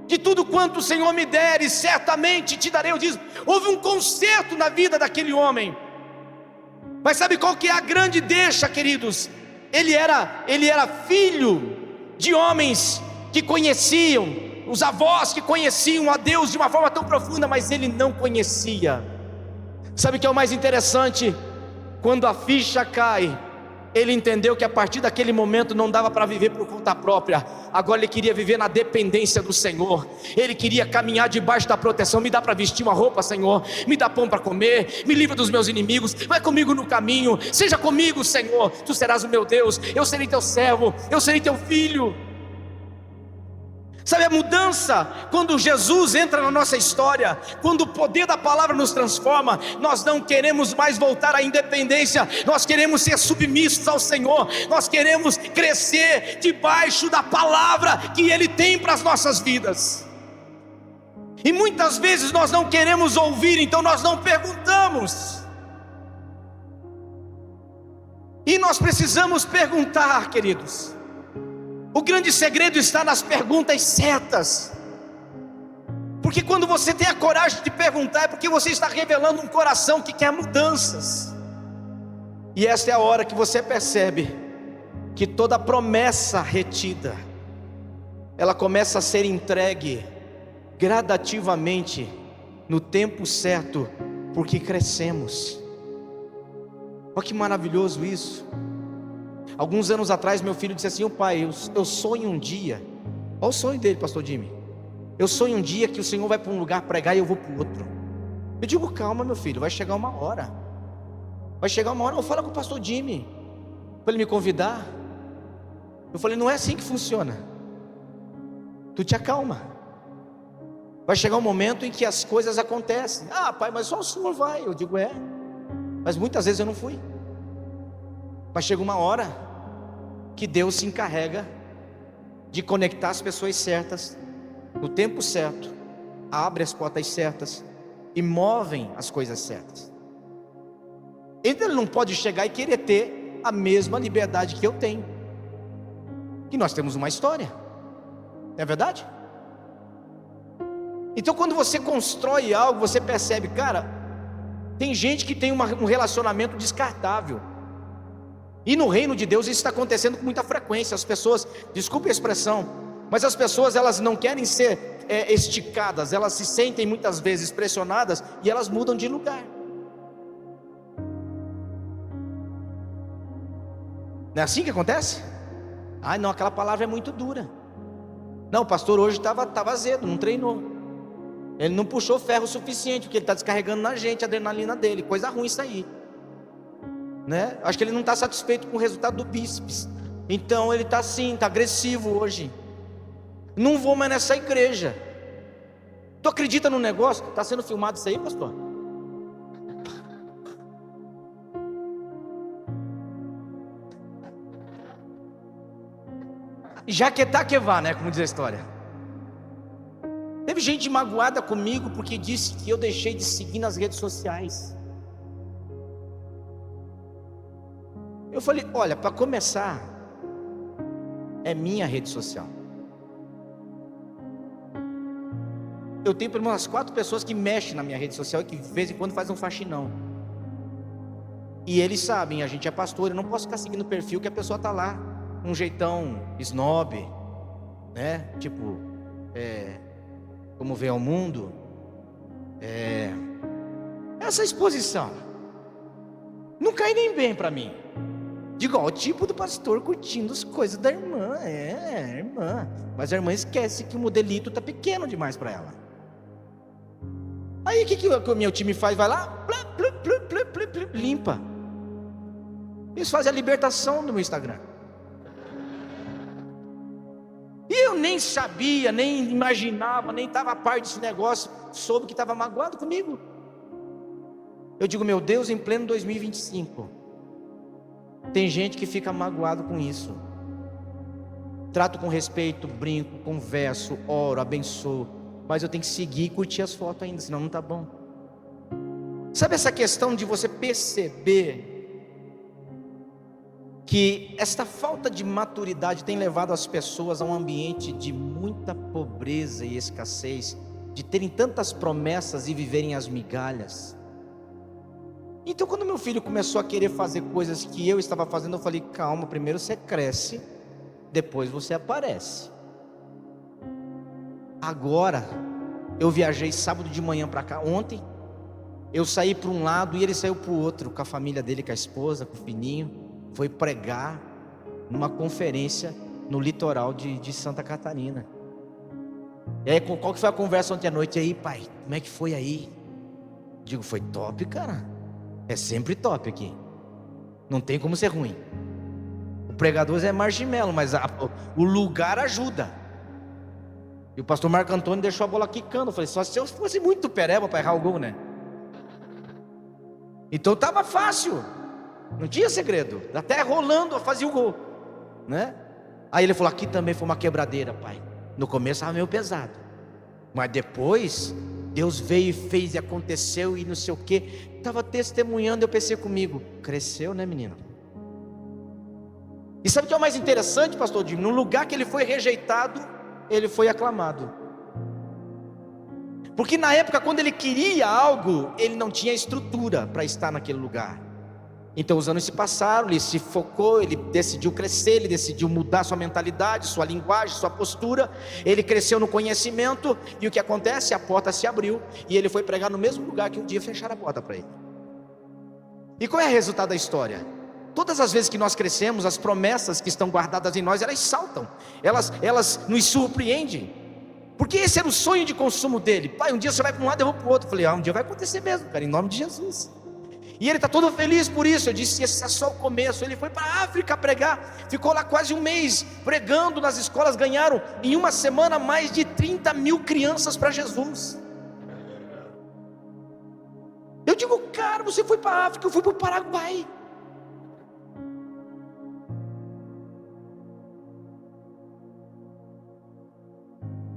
De tudo quanto o Senhor me der, e certamente te darei o dízimo. Houve um conserto na vida daquele homem. Mas sabe qual que é a grande deixa, queridos? Ele era filho de homens que conheciam, os avós que conheciam a Deus de uma forma tão profunda, mas ele não conhecia. Sabe o que é o mais interessante? Quando a ficha cai, ele entendeu que a partir daquele momento não dava para viver por conta própria. Agora ele queria viver na dependência do Senhor. Ele queria caminhar debaixo da proteção. Me dá para vestir uma roupa, Senhor. Me dá pão para comer. Me livra dos meus inimigos. Vai comigo no caminho. Seja comigo, Senhor. Tu serás o meu Deus. Eu serei teu servo. Eu serei teu filho. Sabe a mudança? Quando Jesus entra na nossa história, quando o poder da palavra nos transforma, nós não queremos mais voltar à independência, nós queremos ser submissos ao Senhor, nós queremos crescer debaixo da palavra que Ele tem para as nossas vidas. E muitas vezes nós não queremos ouvir, então nós não perguntamos. E nós precisamos perguntar, queridos. O grande segredo está nas perguntas certas. Porque quando você tem a coragem de perguntar, é porque você está revelando um coração que quer mudanças. E esta é a hora que você percebe que toda promessa retida, ela começa a ser entregue gradativamente, no tempo certo, porque crescemos. Olha que maravilhoso isso. Alguns anos atrás meu filho disse assim: pai, eu sonho um dia. Olha o sonho dele, pastor Jimmy. Eu sonho um dia que o Senhor vai para um lugar pregar e eu vou para o outro. Eu digo: calma, meu filho, vai chegar uma hora. Vai chegar uma hora, eu falo com o pastor Jimmy para ele me convidar. Eu falei: não é assim que funciona. Tu te acalma. Vai chegar um momento em que as coisas acontecem. Ah, pai, mas só o Senhor vai. Eu digo: é, mas muitas vezes eu não fui. Mas chega uma hora que Deus se encarrega de conectar as pessoas certas, no tempo certo, abre as portas certas e movem as coisas certas. Então ele não pode chegar e querer ter a mesma liberdade que eu tenho, que nós temos uma história, não é verdade? Então quando você constrói algo, você percebe, cara, tem gente que tem um relacionamento descartável, e no reino de Deus isso está acontecendo com muita frequência. As pessoas, desculpe a expressão, mas as pessoas, elas não querem ser esticadas, elas se sentem muitas vezes pressionadas e elas mudam de lugar. Não é assim que acontece? Ai não, aquela palavra é muito dura. Não, o pastor hoje estava azedo, não treinou. Ele não puxou ferro o suficiente, porque ele está descarregando na gente a adrenalina dele. Coisa ruim isso aí, né? Acho que ele não está satisfeito com o resultado do bíceps. Então ele está assim, está agressivo hoje. Não vou mais nessa igreja. Tu acredita no negócio? Está sendo filmado isso aí, pastor? Já que tá que vá, né? Como diz a história. Teve gente magoada comigo porque disse que eu deixei de seguir nas redes sociais. Eu falei, olha, para começar, é minha rede social. Eu tenho pelo menos 4 pessoas que mexem na minha rede social e que de vez em quando fazem um faxinão. E eles sabem, a gente é pastor, eu não posso ficar seguindo o perfil que a pessoa está lá, um jeitão snob, né? Tipo, como vê ao mundo, essa exposição não cai nem bem para mim. Digo, ó, o tipo do pastor curtindo as coisas da irmã, irmã. Mas a irmã esquece que o modelito tá pequeno demais para ela. Aí o que o meu time faz? Vai lá, limpa. Eles fazem a libertação no meu Instagram. E eu nem sabia, nem imaginava, nem estava a par desse negócio. Soube que estava magoado comigo. Eu digo, meu Deus, em pleno 2025, tem gente que fica magoado com isso. Trato com respeito, brinco, converso, oro, abençoo, mas eu tenho que seguir e curtir as fotos ainda, senão não está bom. Sabe essa questão de você perceber que esta falta de maturidade tem levado as pessoas a um ambiente de muita pobreza e escassez, de terem tantas promessas e viverem as migalhas? Então quando meu filho começou a querer fazer coisas que eu estava fazendo, eu falei, calma, primeiro você cresce, depois você aparece. Agora, eu viajei sábado de manhã para cá, ontem, eu saí para um lado e ele saiu para o outro, com a família dele, com a esposa, com o filhinho, foi pregar numa conferência no litoral de Santa Catarina. E aí, qual que foi a conversa ontem à noite? E aí, pai, como é que foi aí? Digo, foi top, cara. É sempre top aqui. Não tem como ser ruim. O pregador é marshmallow, mas o lugar ajuda. E o pastor Marco Antônio deixou a bola quicando. Eu falei, só se eu fosse muito pereba para errar o gol, né? Então estava fácil. Não tinha segredo. Até rolando, fazia o gol, né? Aí ele falou, aqui também foi uma quebradeira, pai. No começo estava meio pesado, mas depois Deus veio e fez e aconteceu e não sei o que. Estava testemunhando, eu pensei comigo, cresceu, né, menino? E sabe o que é o mais interessante, pastor Jim? No lugar que ele foi rejeitado, ele foi aclamado. Porque na época, quando ele queria algo, ele não tinha estrutura para estar naquele lugar. Então os anos se passaram, ele se focou, ele decidiu crescer, ele decidiu mudar sua mentalidade, sua linguagem, sua postura. Ele cresceu no conhecimento, e o que acontece? A porta se abriu, e ele foi pregar no mesmo lugar que um dia fecharam a porta para ele. E qual é o resultado da história? Todas as vezes que nós crescemos, as promessas que estão guardadas em nós, elas saltam, elas nos surpreendem. Porque esse era o sonho de consumo dele. Pai, um dia você vai para um lado, eu vou para o outro. Eu falei, um dia vai acontecer mesmo, cara, em nome de Jesus. E ele está todo feliz por isso. Eu disse, esse é só o começo. Ele foi para a África pregar, ficou lá quase um mês pregando nas escolas. Ganharam em uma semana mais de 30 mil crianças para Jesus. Eu digo, cara, você foi para a África, eu fui para o Paraguai.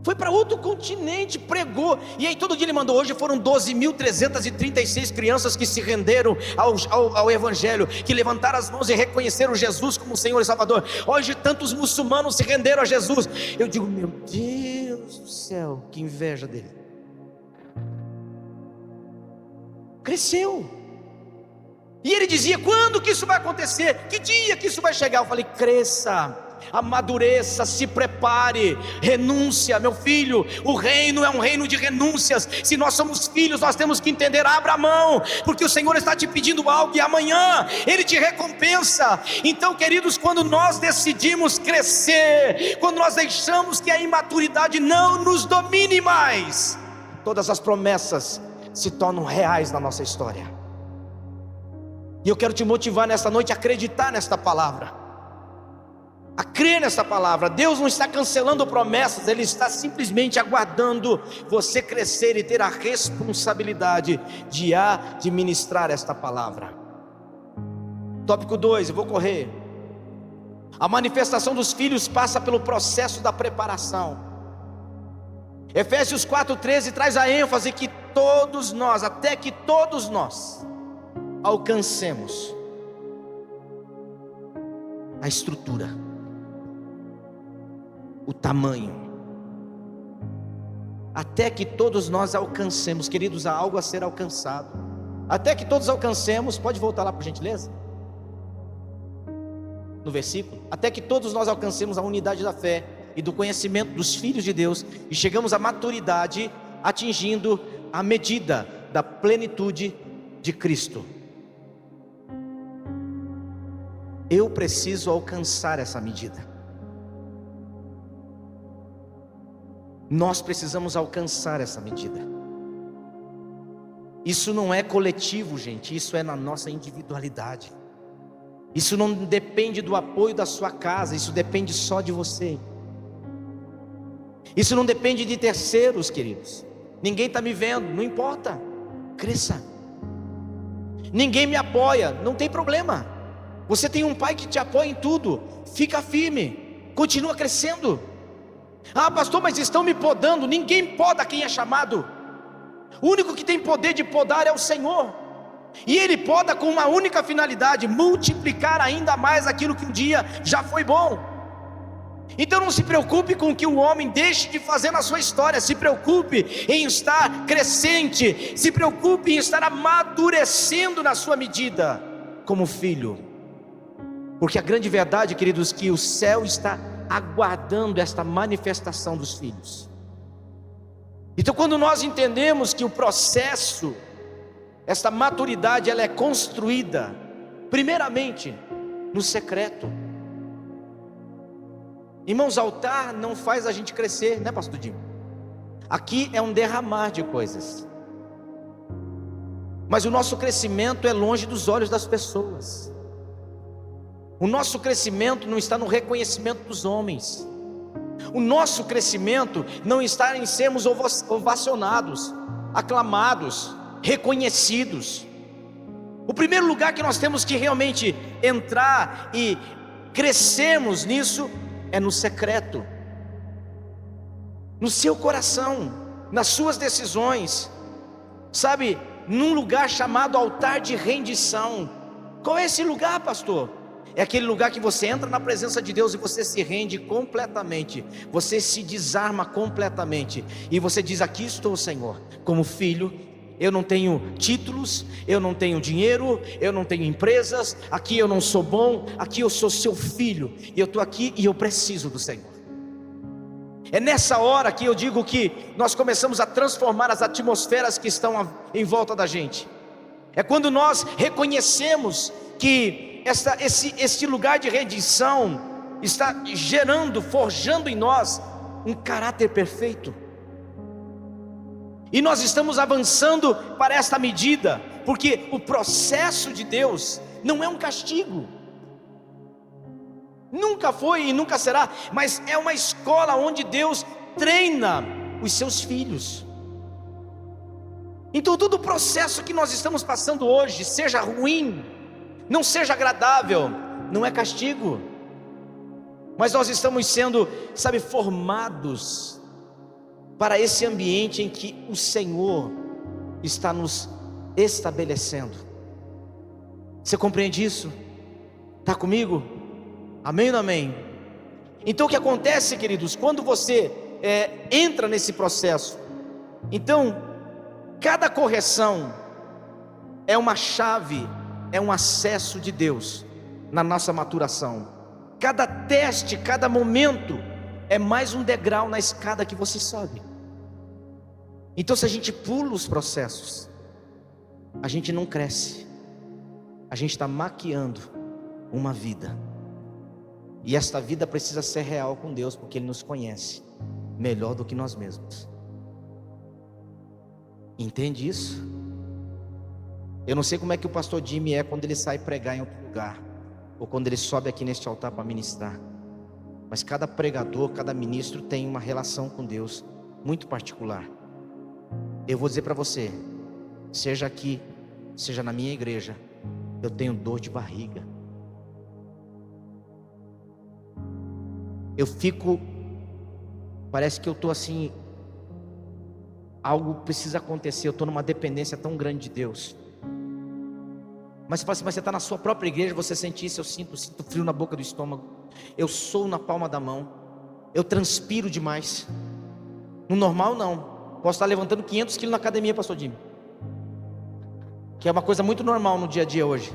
Foi para outro continente, pregou. E aí todo dia ele mandou. Hoje foram 12.336 crianças que se renderam ao Evangelho, que levantaram as mãos e reconheceram Jesus como Senhor e Salvador. Hoje tantos muçulmanos se renderam a Jesus. Eu digo, meu Deus do céu, que inveja dele. Cresceu. E ele dizia, quando que isso vai acontecer? Que dia que isso vai chegar? Eu falei, cresça, amadureça, se prepare, renúncia, meu filho. O reino é um reino de renúncias. Se nós somos filhos, nós temos que entender, abra a mão, porque o Senhor está te pedindo algo, e amanhã Ele te recompensa. Então, queridos, quando nós decidimos crescer, quando nós deixamos que a imaturidade não nos domine mais, todas as promessas se tornam reais na nossa história. E eu quero te motivar nesta noite a acreditar nesta palavra, a crer nesta palavra. Deus não está cancelando promessas, Ele está simplesmente aguardando você crescer e ter a responsabilidade de administrar esta palavra. Tópico 2, eu vou correr. A manifestação dos filhos passa pelo processo da preparação. Efésios 4:13 traz a ênfase que todos nós, até que todos nós alcancemos a estrutura, o tamanho, até que todos nós alcancemos, queridos, há algo a ser alcançado, até que todos alcancemos. Pode voltar lá por gentileza, no versículo, até que todos nós alcancemos a unidade da fé e do conhecimento dos filhos de Deus, e chegamos à maturidade, atingindo a medida da plenitude de Cristo. Eu preciso alcançar essa medida. Nós precisamos alcançar essa medida. Isso não é coletivo, gente, isso é na nossa individualidade. Isso não depende do apoio da sua casa, isso depende só de você. Isso não depende de terceiros, queridos. Ninguém está me vendo, não importa, cresça. Ninguém me apoia, não tem problema. Você tem um pai que te apoia em tudo, fica firme, continua crescendo. Ah, pastor, mas estão me podando. Ninguém poda quem é chamado. O único que tem poder de podar é o Senhor, e Ele poda com uma única finalidade: multiplicar ainda mais aquilo que um dia já foi bom. Então não se preocupe com o que o homem deixe de fazer na sua história. Se preocupe em estar crescente, se preocupe em estar amadurecendo na sua medida como filho. Porque a grande verdade, queridos, que o céu está aguardando esta manifestação dos filhos. Então, quando nós entendemos que o processo, esta maturidade, ela é construída primeiramente no secreto. Irmãos, altar não faz a gente crescer, né, pastor Dimo? Aqui é um derramar de coisas, mas o nosso crescimento é longe dos olhos das pessoas. O nosso crescimento não está no reconhecimento dos homens. O nosso crescimento não está em sermos ovacionados, aclamados, reconhecidos. O primeiro lugar que nós temos que realmente entrar e crescermos nisso é no secreto, no seu coração, nas suas decisões, sabe, num lugar chamado altar de rendição. Qual é esse lugar, pastor? É aquele lugar que você entra na presença de Deus e você se rende completamente, você se desarma completamente, e você diz: aqui estou, Senhor, como filho. Eu não tenho títulos, eu não tenho dinheiro, eu não tenho empresas, aqui eu não sou bom, aqui eu sou seu filho, e eu estou aqui e eu preciso do Senhor. É nessa hora que eu digo que nós começamos a transformar as atmosferas que estão em volta da gente. É quando nós reconhecemos que esse lugar de redenção está gerando, forjando em nós um caráter perfeito. E nós estamos avançando para esta medida, porque o processo de Deus não é um castigo, nunca foi e nunca será, mas é uma escola onde Deus treina os seus filhos. Então todo o processo que nós estamos passando hoje, seja ruim, não seja agradável, não é castigo, mas nós estamos sendo, sabe, formados para esse ambiente em que o Senhor está nos estabelecendo. Você compreende isso? Está comigo? Amém ou não amém? Então o que acontece, queridos, quando você entra nesse processo, então cada correção é uma chave, é um acesso de Deus na nossa maturação. Cada teste, cada momento é mais um degrau na escada que você sobe. Então se a gente pula os processos, a gente não cresce, a gente está maquiando uma vida. E esta vida precisa ser real com Deus, porque Ele nos conhece melhor do que nós mesmos. Entende isso? Eu não sei como é que o pastor Jimmy é quando ele sai pregar em outro lugar, ou quando ele sobe aqui neste altar para ministrar. Mas cada pregador, cada ministro tem uma relação com Deus muito particular. Eu vou dizer para você, seja aqui, seja na minha igreja, eu tenho dor de barriga. Eu fico, parece que eu estou assim, algo precisa acontecer, eu estou numa dependência tão grande de Deus. Mas você fala assim, mas você está na sua própria igreja, você sente isso, eu sinto frio na boca do estômago, eu sou na palma da mão, eu transpiro demais. No normal não, posso estar levantando 500 quilos na academia, pastor Jimmy, que é uma coisa muito normal no dia a dia hoje.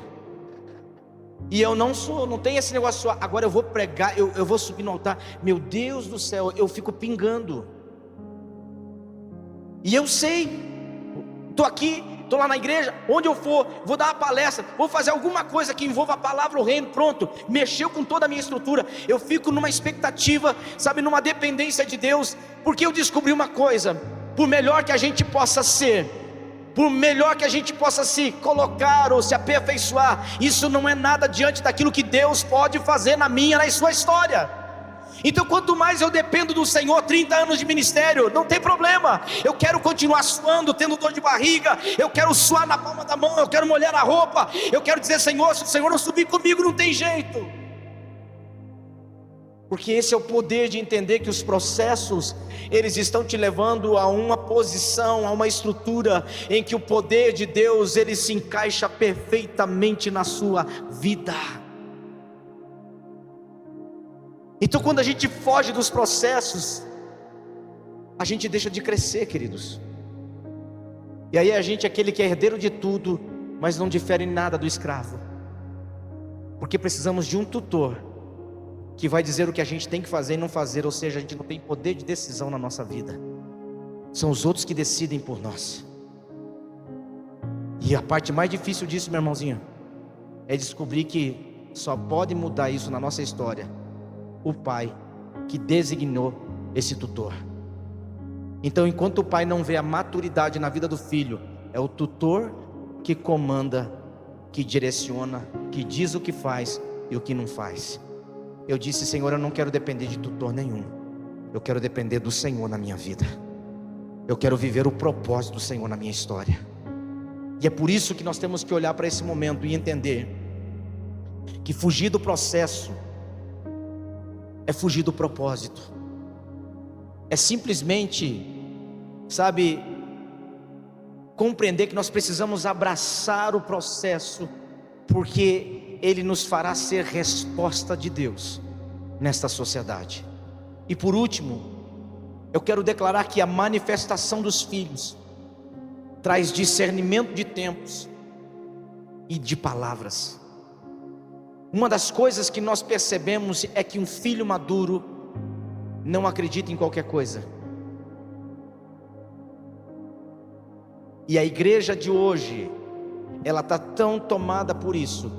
E eu não tenho esse negócio, agora eu vou pregar, eu vou subir no altar, meu Deus do céu, eu fico pingando. E eu sei, estou aqui, estou lá na igreja, onde eu for, vou dar uma palestra, vou fazer alguma coisa que envolva a palavra, o reino, pronto, mexeu com toda a minha estrutura. Eu fico numa expectativa, sabe, numa dependência de Deus, porque eu descobri uma coisa: por melhor que a gente possa ser, por melhor que a gente possa se colocar ou se aperfeiçoar, isso não é nada diante daquilo que Deus pode fazer na minha, na sua história. Então quanto mais eu dependo do Senhor, 30 anos de ministério, não tem problema, eu quero continuar suando, tendo dor de barriga, eu quero suar na palma da mão, eu quero molhar a roupa, eu quero dizer, Senhor, se o Senhor não subir comigo, não tem jeito. Porque esse é o poder de entender que os processos, eles estão te levando a uma posição, a uma estrutura em que o poder de Deus, ele se encaixa perfeitamente na sua vida. Então quando a gente foge dos processos, a gente deixa de crescer, queridos. E aí a gente é aquele que é herdeiro de tudo, mas não difere em nada do escravo. Porque precisamos de um tutor que vai dizer o que a gente tem que fazer e não fazer, ou seja, a gente não tem poder de decisão na nossa vida. São os outros que decidem por nós. E a parte mais difícil disso, meu irmãozinho, é descobrir que só pode mudar isso na nossa história o pai que designou esse tutor. Então enquanto o pai não vê a maturidade na vida do filho, é o tutor que comanda, que direciona, que diz o que faz e o que não faz. Eu disse, Senhor, eu não quero depender de tutor nenhum, eu quero depender do Senhor na minha vida, eu quero viver o propósito do Senhor na minha história. E é por isso que nós temos que olhar para esse momento e entender que fugir do processo é fugir do propósito, é simplesmente, sabe, compreender que nós precisamos abraçar o processo, porque ele nos fará ser resposta de Deus nesta sociedade. E por último, eu quero declarar que a manifestação dos filhos traz discernimento de tempos e de palavras. Uma das coisas que nós percebemos é que um filho maduro não acredita em qualquer coisa. E a igreja de hoje, ela está tão tomada por isso,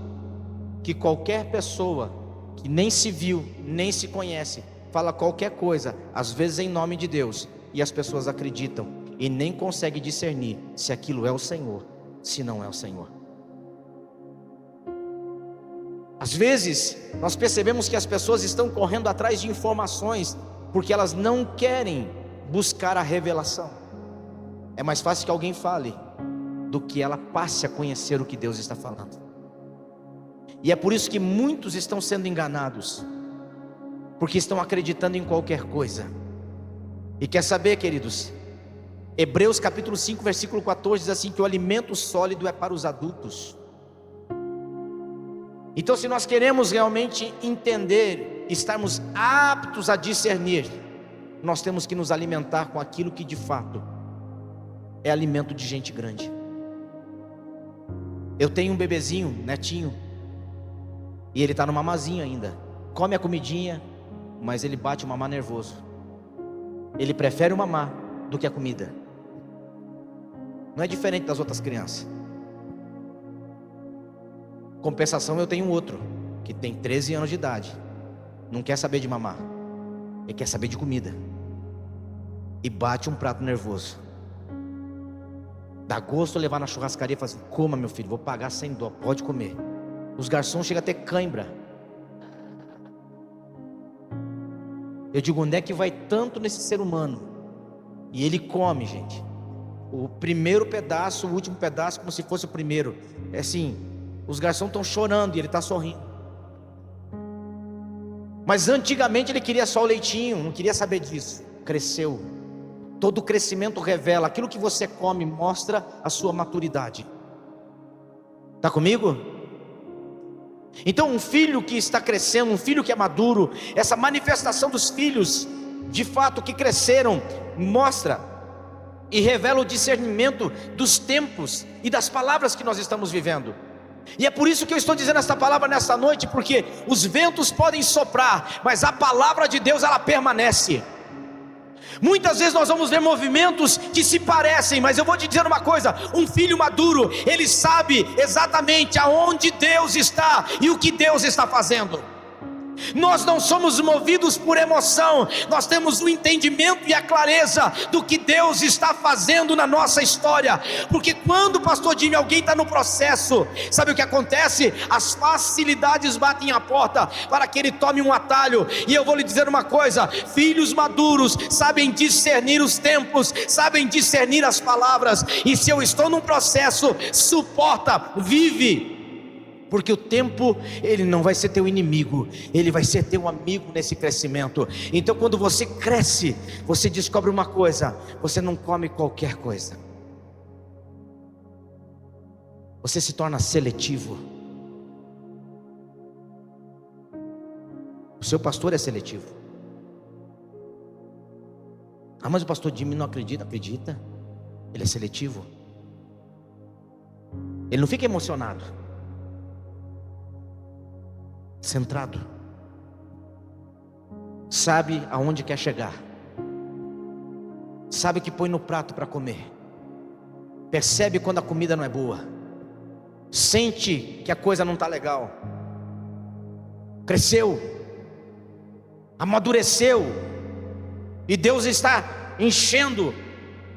que qualquer pessoa que nem se viu, nem se conhece, fala qualquer coisa, às vezes em nome de Deus, e as pessoas acreditam e nem conseguem discernir se aquilo é o Senhor, se não é o Senhor. Às vezes nós percebemos que as pessoas estão correndo atrás de informações porque elas não querem buscar a revelação. É mais fácil que alguém fale do que ela passe a conhecer o que Deus está falando. E é por isso que muitos estão sendo enganados, porque estão acreditando em qualquer coisa. E quer saber, queridos? Hebreus capítulo 5, versículo 14 diz assim, que o alimento sólido é para os adultos. Então, se nós queremos realmente entender, estarmos aptos a discernir, nós temos que nos alimentar com aquilo que de fato é alimento de gente grande. Eu tenho um bebezinho, netinho, e ele está no mamazinho ainda. Come a comidinha, mas ele bate o mamar nervoso. Ele prefere o mamar do que a comida. Não é diferente das outras crianças. Compensação, eu tenho outro que tem 13 anos de idade, não quer saber de mamar, ele quer saber de comida, e bate um prato nervoso. Dá gosto levar na churrascaria e falar assim: coma, meu filho, vou pagar sem dó, pode comer. Os garçons chegam a ter cãibra. Eu digo, onde é que vai tanto nesse ser humano? E ele come, gente, o primeiro pedaço, o último pedaço, como se fosse o primeiro. É assim, os garçons estão chorando e ele está sorrindo. Mas antigamente ele queria só o leitinho, não queria saber disso. Cresceu. Todo crescimento revela, aquilo que você come mostra a sua maturidade. Está comigo? Então, um filho que está crescendo, um filho que é maduro, essa manifestação dos filhos, de fato, que cresceram, mostra e revela o discernimento dos tempos e das palavras que nós estamos vivendo. E é por isso que eu estou dizendo esta palavra nesta noite, porque os ventos podem soprar, mas a palavra de Deus, ela permanece. Muitas vezes nós vamos ver movimentos que se parecem, mas eu vou te dizer uma coisa: um filho maduro, ele sabe exatamente aonde Deus está e o que Deus está fazendo. Nós não somos movidos por emoção, nós temos o entendimento e a clareza do que Deus está fazendo na nossa história. Porque quando, pastor Jimmy, alguém está no processo, sabe o que acontece? As facilidades batem à porta para que ele tome um atalho. E eu vou lhe dizer uma coisa: filhos maduros sabem discernir os tempos, sabem discernir as palavras. E se eu estou num processo, suporta, vive. Porque o tempo, ele não vai ser teu inimigo, ele vai ser teu amigo nesse crescimento. Então, quando você cresce, você descobre uma coisa: você não come qualquer coisa. Você se torna seletivo. O seu pastor é seletivo. Ah, mas o pastor Jimmy não acredita. Acredita? Ele é seletivo. Ele não fica emocionado, centrado, sabe aonde quer chegar, sabe o que põe no prato para comer, percebe quando a comida não é boa, sente que a coisa não está legal, cresceu, amadureceu, e Deus está enchendo,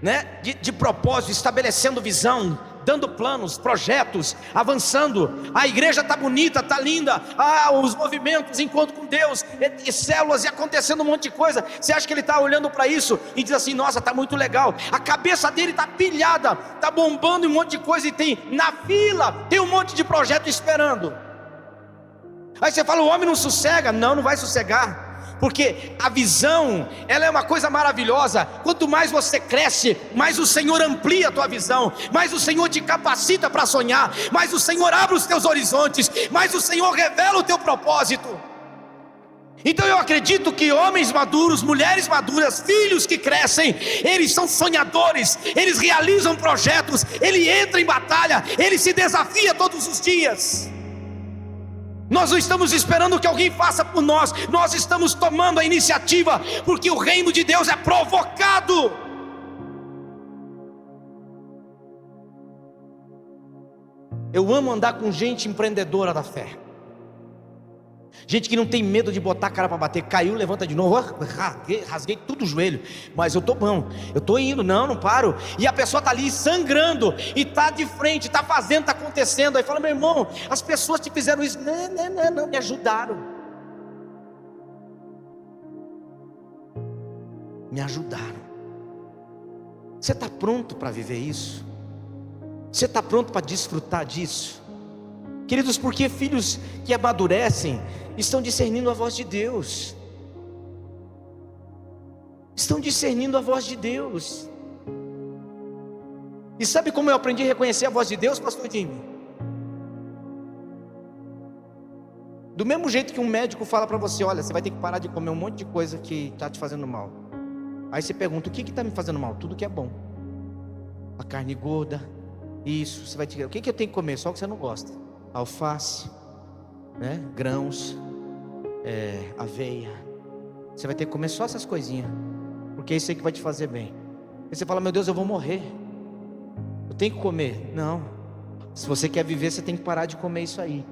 né, de propósito, estabelecendo visão, dando planos, projetos, avançando. A igreja está bonita, está linda, os movimentos, encontro com Deus, e células, e acontecendo um monte de coisa. Você acha que ele está olhando para isso e diz assim: nossa, está muito legal. A cabeça dele está pilhada, está bombando um monte de coisa, e tem na fila, tem um monte de projeto esperando. Aí você fala: o homem não sossega. Não, não vai sossegar. Porque a visão, ela é uma coisa maravilhosa. Quanto mais você cresce, mais o Senhor amplia a tua visão, mais o Senhor te capacita para sonhar, mais o Senhor abre os teus horizontes, mais o Senhor revela o teu propósito. Então eu acredito que homens maduros, mulheres maduras, filhos que crescem, eles são sonhadores, eles realizam projetos, ele entra em batalha, ele se desafia todos os dias. Nós não estamos esperando que alguém faça por nós, nós estamos tomando a iniciativa, porque o reino de Deus é provocado. Eu amo andar com gente empreendedora da fé, gente que não tem medo de botar a cara para bater. Caiu, levanta de novo. Rasguei tudo o joelho, mas eu estou bom, eu estou indo, não paro. E a pessoa está ali sangrando, e está de frente, está fazendo, está acontecendo. Aí fala: meu irmão, as pessoas te fizeram isso. Não, me ajudaram. Me ajudaram. Você está pronto para viver isso? Você está pronto para desfrutar disso? Queridos, porque filhos que amadurecem estão discernindo a voz de Deus. estão discernindo a voz de Deus. E sabe como eu aprendi a reconhecer a voz de Deus, pastor Jimmy? Do mesmo jeito que um médico fala para você: olha, você vai ter que parar de comer um monte de coisa que está te fazendo mal. Aí você pergunta: o que está me fazendo mal? Tudo que é bom. A carne gorda, isso, você vai te... O que eu tenho que comer? Só o que você não gosta. Alface, né? Grãos, aveia. Você vai ter que comer só essas coisinhas, porque é isso aí que vai te fazer bem. Aí você fala: meu Deus, eu vou morrer, eu tenho que comer. Não, se você quer viver, você tem que parar de comer isso aí.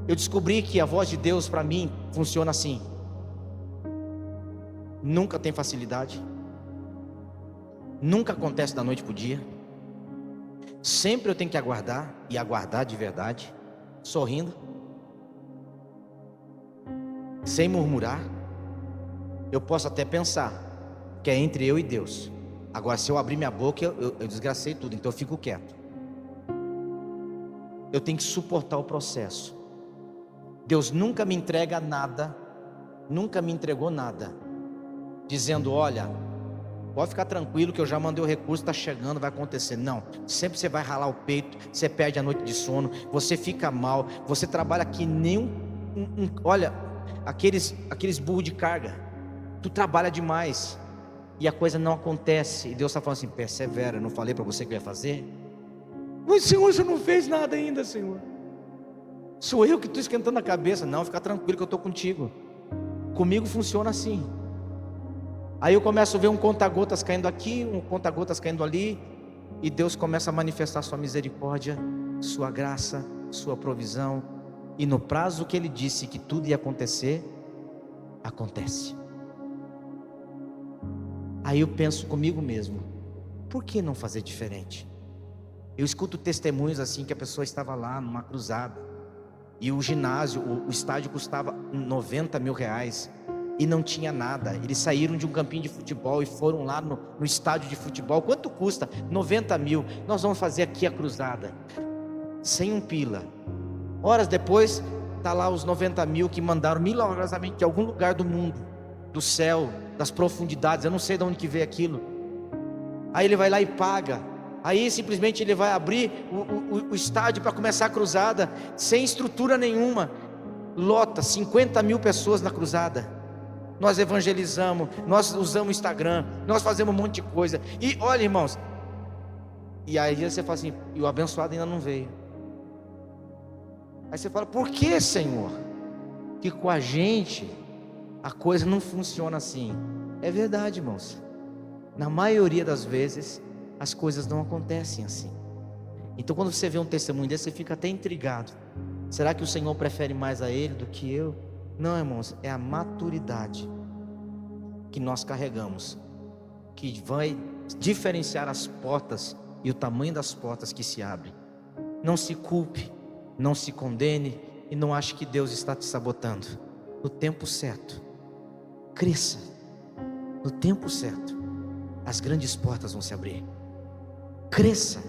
Eu descobri que a voz de Deus para mim funciona assim: nunca tem facilidade, nunca acontece da noite para o dia, sempre eu tenho que aguardar, e aguardar de verdade, sorrindo, sem murmurar. Eu posso até pensar que é entre eu e Deus. Agora, se eu abrir minha boca, eu desgracei tudo, então eu fico quieto. Eu tenho que suportar o processo. Deus nunca me entrega nada, nunca me entregou nada, dizendo: olha, pode ficar tranquilo que eu já mandei o recurso, está chegando, vai acontecer. Não, sempre você vai ralar o peito, você perde a noite de sono, você fica mal, você trabalha que nem olha, aqueles burros de carga. Tu trabalha demais e a coisa não acontece, e Deus está falando assim: persevera, não falei para você que eu ia fazer? Mas Senhor, você não fez nada ainda, Senhor. Sou eu que estou esquentando a cabeça. Não, fica tranquilo que eu estou contigo. Comigo funciona assim. Aí eu começo a ver um conta-gotas caindo aqui, um conta-gotas caindo ali, e Deus começa a manifestar sua misericórdia, sua graça, sua provisão, e no prazo que Ele disse que tudo ia acontecer, acontece. Aí eu penso comigo mesmo: por que não fazer diferente? Eu escuto testemunhos assim, que a pessoa estava lá numa cruzada, e o ginásio, o estádio custava 90 mil reais, e não tinha nada. Eles saíram de um campinho de futebol e foram lá no estádio de futebol. Quanto custa? 90 mil. Nós vamos fazer aqui a cruzada, sem um pila. Horas depois, está lá os 90 mil que mandaram milagrosamente de algum lugar do mundo, do céu, das profundidades. Eu não sei de onde que veio aquilo. Aí ele vai lá e paga. Aí simplesmente ele vai abrir o estádio para começar a cruzada, sem estrutura nenhuma. Lota 50 mil pessoas na cruzada. Nós evangelizamos, nós usamos o Instagram, nós fazemos um monte de coisa. E olha, irmãos, e aí você fala assim: e o abençoado ainda não veio. Aí você fala: por que, Senhor, que com a gente a coisa não funciona assim? É verdade, irmãos. Na maioria das vezes as coisas não acontecem assim. Então quando você vê um testemunho desse, você fica até intrigado. Será que o Senhor prefere mais a ele do que eu? Não, irmãos, é a maturidade que nós carregamos que vai diferenciar as portas e o tamanho das portas que se abrem. Não se culpe, não se condene e não ache que Deus está te sabotando. No tempo certo, cresça. No tempo certo, as grandes portas vão se abrir. Cresça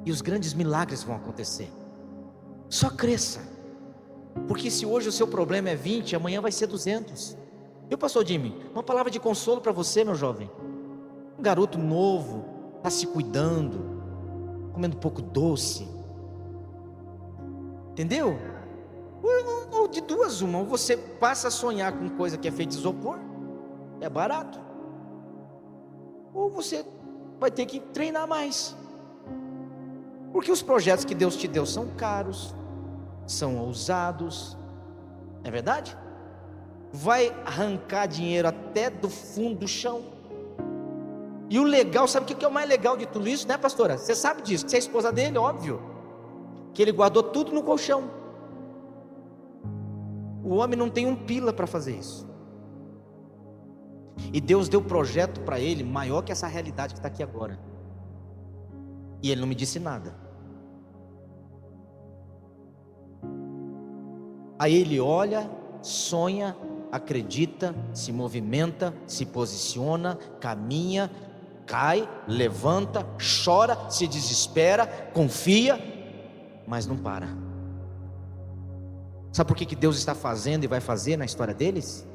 e os grandes milagres vão acontecer. Só cresça. Porque se hoje o seu problema é 20, amanhã vai ser 200. E o pastor Jimmy, uma palavra de consolo para você, meu jovem. Um garoto novo, está se cuidando, comendo pouco doce. Entendeu? Ou de duas uma, ou você passa a sonhar com coisa que é feita de isopor, é barato, ou você vai ter que treinar mais. Porque os projetos que Deus te deu são caros, são ousados, não é verdade? Vai arrancar dinheiro até do fundo do chão. E o legal, sabe o que é o mais legal de tudo isso, né, pastora? Você sabe disso, que você é esposa dele, óbvio. Que ele guardou tudo no colchão. O homem não tem um pila para fazer isso. E Deus deu projeto para ele maior que essa realidade que está aqui agora. E ele não me disse nada. Aí ele olha, sonha, acredita, se movimenta, se posiciona, caminha, cai, levanta, chora, se desespera, confia, mas não para. Sabe por que Deus está fazendo e vai fazer na história deles?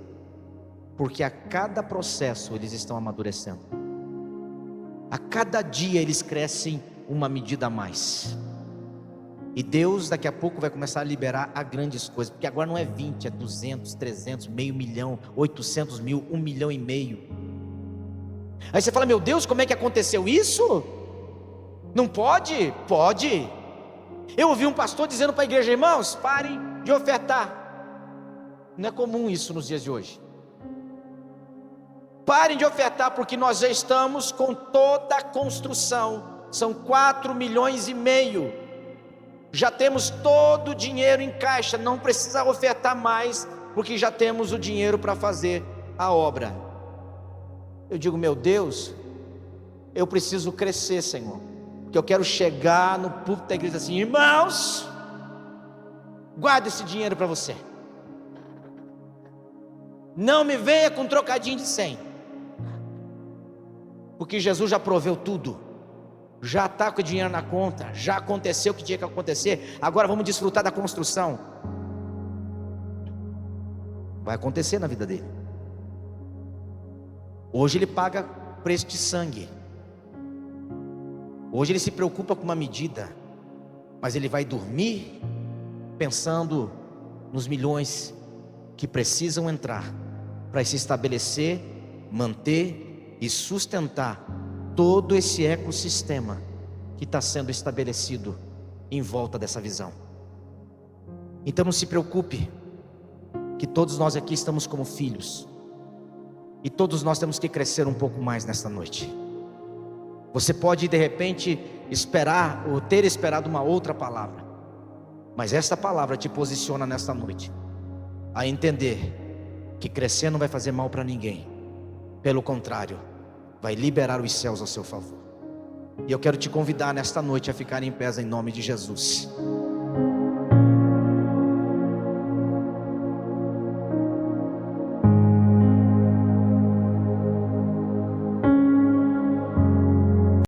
porque a cada processo eles estão amadurecendo. A cada dia eles crescem uma medida a mais. E Deus daqui a pouco vai começar a liberar a grandes coisas, porque agora não é 20, é 200, 300, meio milhão, 800 mil, 1,5 milhão. Aí você fala: meu Deus, como é que aconteceu isso? Não pode? Pode. Eu ouvi um pastor dizendo para a igreja: irmãos, parem de ofertar. Não é comum isso nos dias de hoje. Parem de ofertar, porque nós já estamos com toda a construção. São 4,5 milhões. Já temos todo o dinheiro em caixa, não precisa ofertar mais, porque já temos o dinheiro para fazer a obra. Eu digo: meu Deus, eu preciso crescer, Senhor, porque eu quero chegar no púlpito da igreja assim: irmãos, guarda esse dinheiro para você, não me venha com um trocadinho de 100, porque Jesus já proveu tudo, já está com o dinheiro na conta, já aconteceu o que tinha que acontecer, agora vamos desfrutar da construção. Vai acontecer na vida dele. Hoje ele paga preço de sangue, hoje ele se preocupa com uma medida, mas ele vai dormir pensando nos milhões que precisam entrar para se estabelecer, manter e sustentar todo esse ecossistema que está sendo estabelecido em volta dessa visão. Então não se preocupe, que todos nós aqui estamos como filhos, e todos nós temos que crescer um pouco mais nesta noite. Você pode de repente esperar ou ter esperado uma outra palavra, mas esta palavra te posiciona nesta noite a entender que crescer não vai fazer mal para ninguém, pelo contrário, vai liberar os céus ao seu favor. E eu quero te convidar nesta noite a ficar em pé em nome de Jesus.